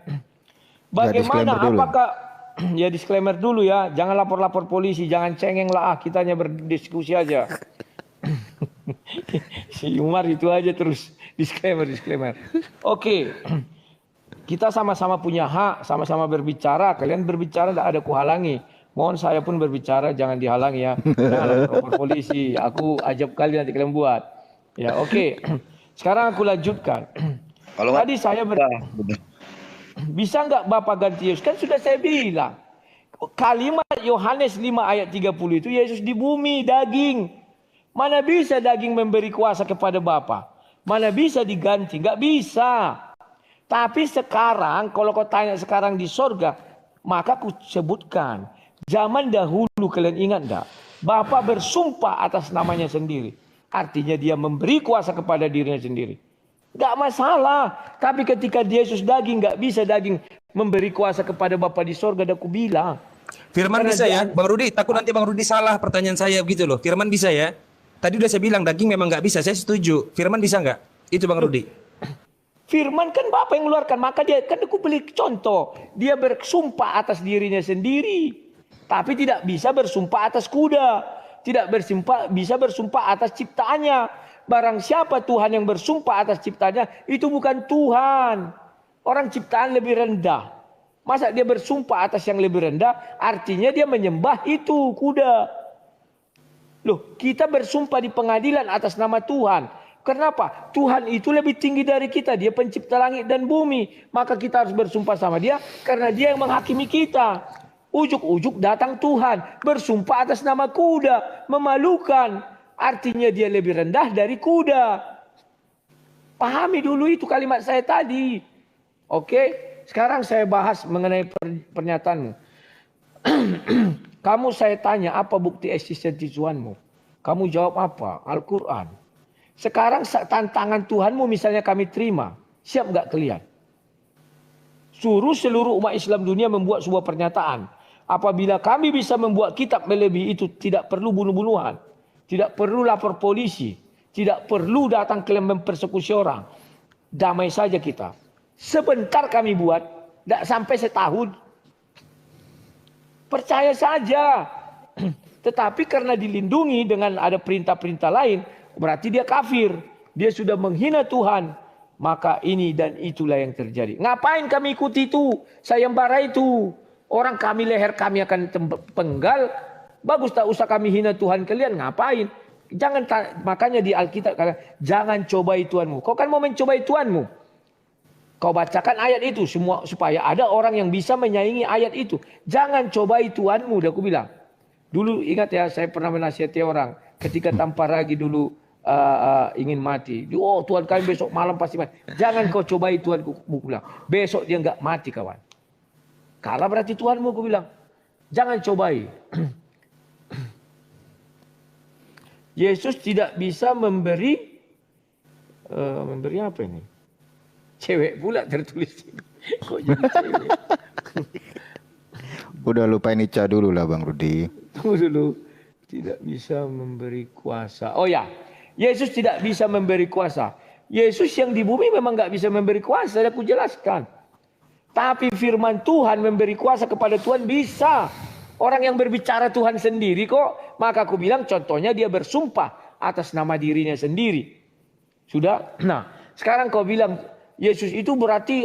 Speaker 2: Bagaimana
Speaker 3: disclaimer dulu.
Speaker 2: apakah ya disclaimer dulu ya. Jangan lapor-lapor polisi, jangan cengeng lah, kita hanya berdiskusi aja. Si Umar itu aja terus disclaimer. Oke. Kita sama-sama punya hak, sama-sama berbicara. Kalian berbicara tidak ada kuhalangi. Mohon saya pun berbicara, jangan dihalangi ya. Jangan lapor polisi. Aku ajab kali nanti kalian buat. Ya, oke. Sekarang aku lanjutkan. Tadi saya bisa nggak Bapak ganti Yesus? Kan sudah saya bilang. Kalimat Yohanes 5 ayat 30 itu Yesus di bumi daging. Mana bisa daging memberi kuasa kepada Bapa? Mana bisa diganti? Nggak bisa. Tapi sekarang kalau kau tanya sekarang di sorga, maka aku sebutkan. Zaman dahulu kalian ingat enggak? Bapa bersumpah atas namanya sendiri. Artinya dia memberi kuasa kepada dirinya sendiri. Enggak masalah. Tapi ketika Yesus daging, enggak bisa daging memberi kuasa kepada Bapa di sorga. Dan aku bilang.
Speaker 1: Firman
Speaker 2: Karena
Speaker 1: bisa ya,
Speaker 2: dia-
Speaker 1: Bang Rudi. Takut nanti Bang Rudi salah pertanyaan saya begitu loh. Firman bisa ya. Tadi udah saya bilang daging memang nggak bisa. Saya setuju. Firman bisa nggak? Itu Bang Rudi.
Speaker 2: Firman kan Bapa yang mengeluarkan. Maka dia kan aku beli contoh. Dia bersumpah atas dirinya sendiri. Tapi tidak bisa bersumpah atas kuda. Tidak bisa bersumpah atas ciptaannya. Barang siapa Tuhan yang bersumpah atas ciptaannya, itu bukan Tuhan. Orang ciptaan lebih rendah. Masa dia bersumpah atas yang lebih rendah, artinya dia menyembah itu kuda. Loh, kita bersumpah di pengadilan atas nama Tuhan. Kenapa? Tuhan itu lebih tinggi dari kita. Dia pencipta langit dan bumi. Maka kita harus bersumpah sama dia karena dia yang menghakimi kita. Ujuk-ujuk datang Tuhan. Bersumpah atas nama kuda. Memalukan. Artinya dia lebih rendah dari kuda. Pahami dulu itu kalimat saya tadi. Oke? Sekarang saya bahas mengenai pernyataanmu. Kamu saya tanya apa bukti eksistensi Tuhanmu? Kamu jawab apa? Al-Quran. Sekarang tantangan Tuhanmu misalnya kami terima. Siap nggak kalian? Suruh seluruh umat Islam dunia membuat sebuah pernyataan. Apabila kami bisa membuat kitab melebihi itu, tidak perlu bunuh-bunuhan. Tidak perlu lapor polisi. Tidak perlu datang kalian mempersekusi orang. Damai saja kita. Sebentar kami buat. Tidak sampai setahun. Percaya saja. Tetapi karena dilindungi dengan ada perintah-perintah lain, berarti dia kafir. Dia sudah menghina Tuhan. Maka ini dan itulah yang terjadi. Ngapain kami ikuti itu? Sayembara itu. Orang kami leher kami akan penggal. Bagus tak usah kami hina Tuhan kalian. Ngapain? Jangan makanya di Alkitab jangan cobai Tuhanmu. Kau kan mau mencobai Tuhanmu. Kau bacakan ayat itu semua supaya ada orang yang bisa menyaingi ayat itu. Jangan cobai Tuhanmu, aku bilang. Dulu ingat ya, saya pernah menasihati orang ketika tanpa ragi dulu ingin mati. Oh, Tuhan kami besok malam pasti mati. Jangan kau cobai Tuhanku, aku bilang. Besok dia enggak mati kawan. Kalah berarti Tuhanmu, aku bilang. Jangan cobai. Yesus tidak bisa memberi apa ini? Cewek pula tertulis. Kok jadi cewek?
Speaker 3: Udah lupain Ica dulu lah Bang Rudi.
Speaker 2: Tunggu dulu. Tidak bisa memberi kuasa. Oh ya, Yesus tidak bisa memberi kuasa. Yesus yang di bumi memang nggak bisa memberi kuasa. Aku jelaskan. Tapi firman Tuhan memberi kuasa kepada Tuhan bisa. Orang yang berbicara Tuhan sendiri kok. Maka aku bilang contohnya dia bersumpah atas nama dirinya sendiri. Sudah? Nah, sekarang kau bilang Yesus itu berarti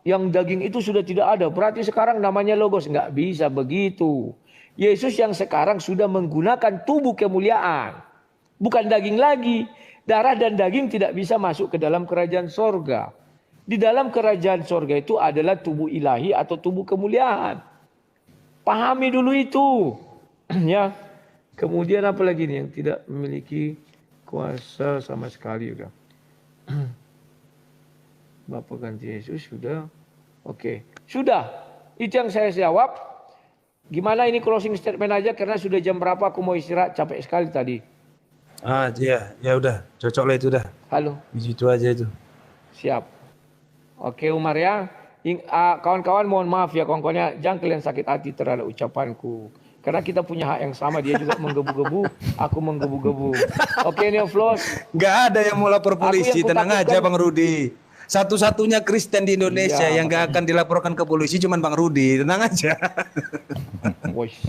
Speaker 2: yang daging itu sudah tidak ada. Berarti sekarang namanya Logos. Nggak bisa begitu. Yesus yang sekarang sudah menggunakan tubuh kemuliaan. Bukan daging lagi. Darah dan daging tidak bisa masuk ke dalam kerajaan sorga. Di dalam kerajaan sorga itu adalah tubuh ilahi atau tubuh kemuliaan. Pahami dulu itu. Ya. Kemudian apa lagi nih yang tidak memiliki kuasa sama sekali udah. Bapak ganti Yesus sudah. Oke. Sudah. Itu yang saya jawab. Gimana ini closing statement aja karena sudah jam berapa aku mau istirahat, capek sekali tadi.
Speaker 1: Iya, ya udah, cocok lah itu dah.
Speaker 2: Halo.
Speaker 1: Itu aja itu.
Speaker 2: Siap. Oke Umar ya. Kawan-kawan mohon maaf ya kawan-kawannya, jangan kalian sakit hati terhadap ucapanku. Karena kita punya hak yang sama, dia juga menggebu-gebu, aku menggebu-gebu. Oke Neoflos.
Speaker 1: Nggak ada yang mau lapor polisi,
Speaker 2: yang
Speaker 1: tenang
Speaker 2: kutakutkan-
Speaker 1: aja Bang Rudi. Satu-satunya Kristen di Indonesia
Speaker 2: Iya,
Speaker 1: yang nggak akan dilaporkan ke polisi cuman Bang Rudi, tenang aja.
Speaker 2: Wosh.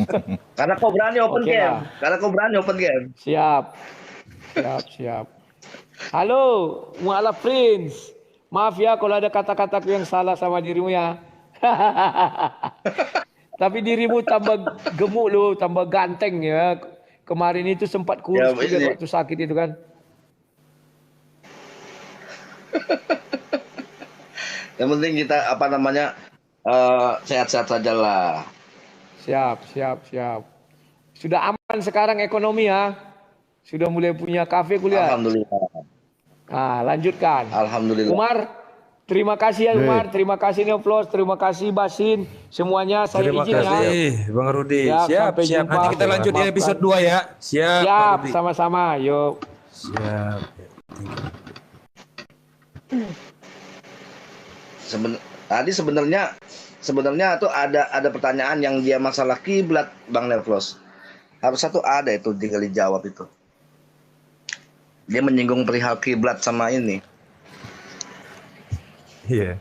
Speaker 6: Karena kau berani open
Speaker 2: Oke
Speaker 6: game.
Speaker 2: lah.
Speaker 6: Karena kau berani open game.
Speaker 2: Siap. Siap. Halo, Mu'alaf Prince. Maaf ya kalau ada kata-kataku yang salah sama dirimu ya. Tapi dirimu tambah gemuk loh, tambah ganteng ya. Kemarin itu sempat kurus
Speaker 6: Ya,
Speaker 2: juga
Speaker 6: ini.
Speaker 2: waktu sakit itu kan.
Speaker 6: Yang penting kita sehat-sehat saja lah.
Speaker 2: Siap. Sudah aman sekarang ekonomi ya. Sudah mulai punya kafe kuliah.
Speaker 6: Alhamdulillah.
Speaker 2: Nah, lanjutkan.
Speaker 6: Alhamdulillah.
Speaker 2: Umar, terima kasih ya Umar, terima kasih Neoplos, terima kasih Basin, semuanya saya
Speaker 1: Terima
Speaker 2: izin ya.
Speaker 1: kasih Bang Rudi.
Speaker 2: Ya,
Speaker 1: Siap.
Speaker 2: sampai jumpa.
Speaker 1: Nanti kita lanjut di
Speaker 2: Maafkan.
Speaker 1: episode 2 ya. Siap. Bang
Speaker 2: Siap,
Speaker 1: Rudi.
Speaker 2: sama-sama. Yuk.
Speaker 1: Siap.
Speaker 6: Tadi sebenarnya tuh ada pertanyaan yang dia masalah kiblat Bang Neoflos. Harusnya tuh ada itu tinggal dijawab itu. Dia menyinggung perihal kiblat sama ini.
Speaker 1: Iya.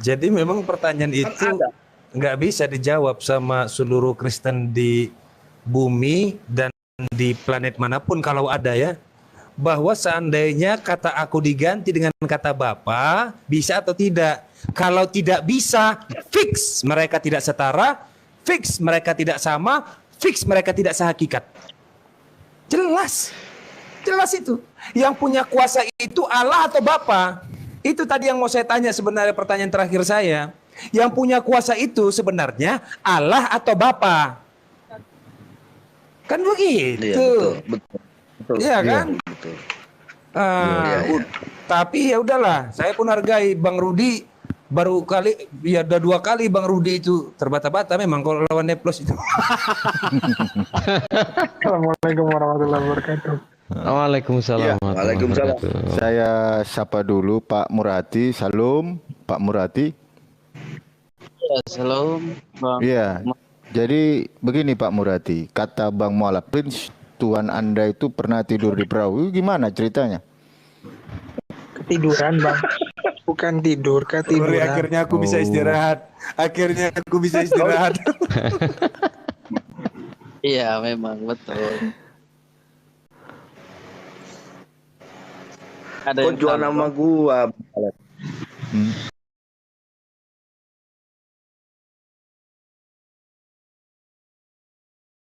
Speaker 1: Jadi memang pertanyaan itu
Speaker 6: ada.
Speaker 1: nggak bisa dijawab sama seluruh Kristen di bumi dan di planet manapun kalau ada ya. Bahwa seandainya kata aku diganti dengan kata Bapa, bisa atau tidak? Kalau tidak bisa, fix mereka tidak setara, fix mereka tidak sama, fix mereka tidak sehakikat. Jelas. Jelas itu. Yang punya kuasa itu Allah atau Bapa? Itu tadi yang mau saya tanya sebenarnya pertanyaan terakhir saya. Yang punya kuasa itu sebenarnya Allah atau Bapa? Kan begitu.
Speaker 6: Iya, betul.
Speaker 1: Iya kan?
Speaker 6: Betul.
Speaker 1: Ah, tapi ya udahlah, saya pun hargai Bang Rudi. Baru kali, ya udah 2 kali Bang Rudi itu terbata-bata memang kalau lawan Neplos itu.
Speaker 7: Assalamualaikum warahmatullahi wabarakatuh.
Speaker 5: Waalaikumsalam.
Speaker 6: Waalaikumsalam.
Speaker 3: Saya sapa dulu Pak Murati. Salam, Pak Murati.
Speaker 8: Salam, Bang.
Speaker 3: Iya. Jadi begini Pak Murati, kata Bang Mu'alaf Prince, Tuhan Anda itu pernah tidur di perahu. Gimana ceritanya?
Speaker 7: Ketiduran, Bang. Bukan tidur, ketiduran.
Speaker 1: Akhirnya aku bisa istirahat. Akhirnya aku bisa istirahat.
Speaker 8: Iya, memang betul. Ada
Speaker 6: Kau
Speaker 8: yang
Speaker 6: jual
Speaker 8: tahu,
Speaker 6: nama
Speaker 8: Bang?
Speaker 6: gua.
Speaker 3: Hmm.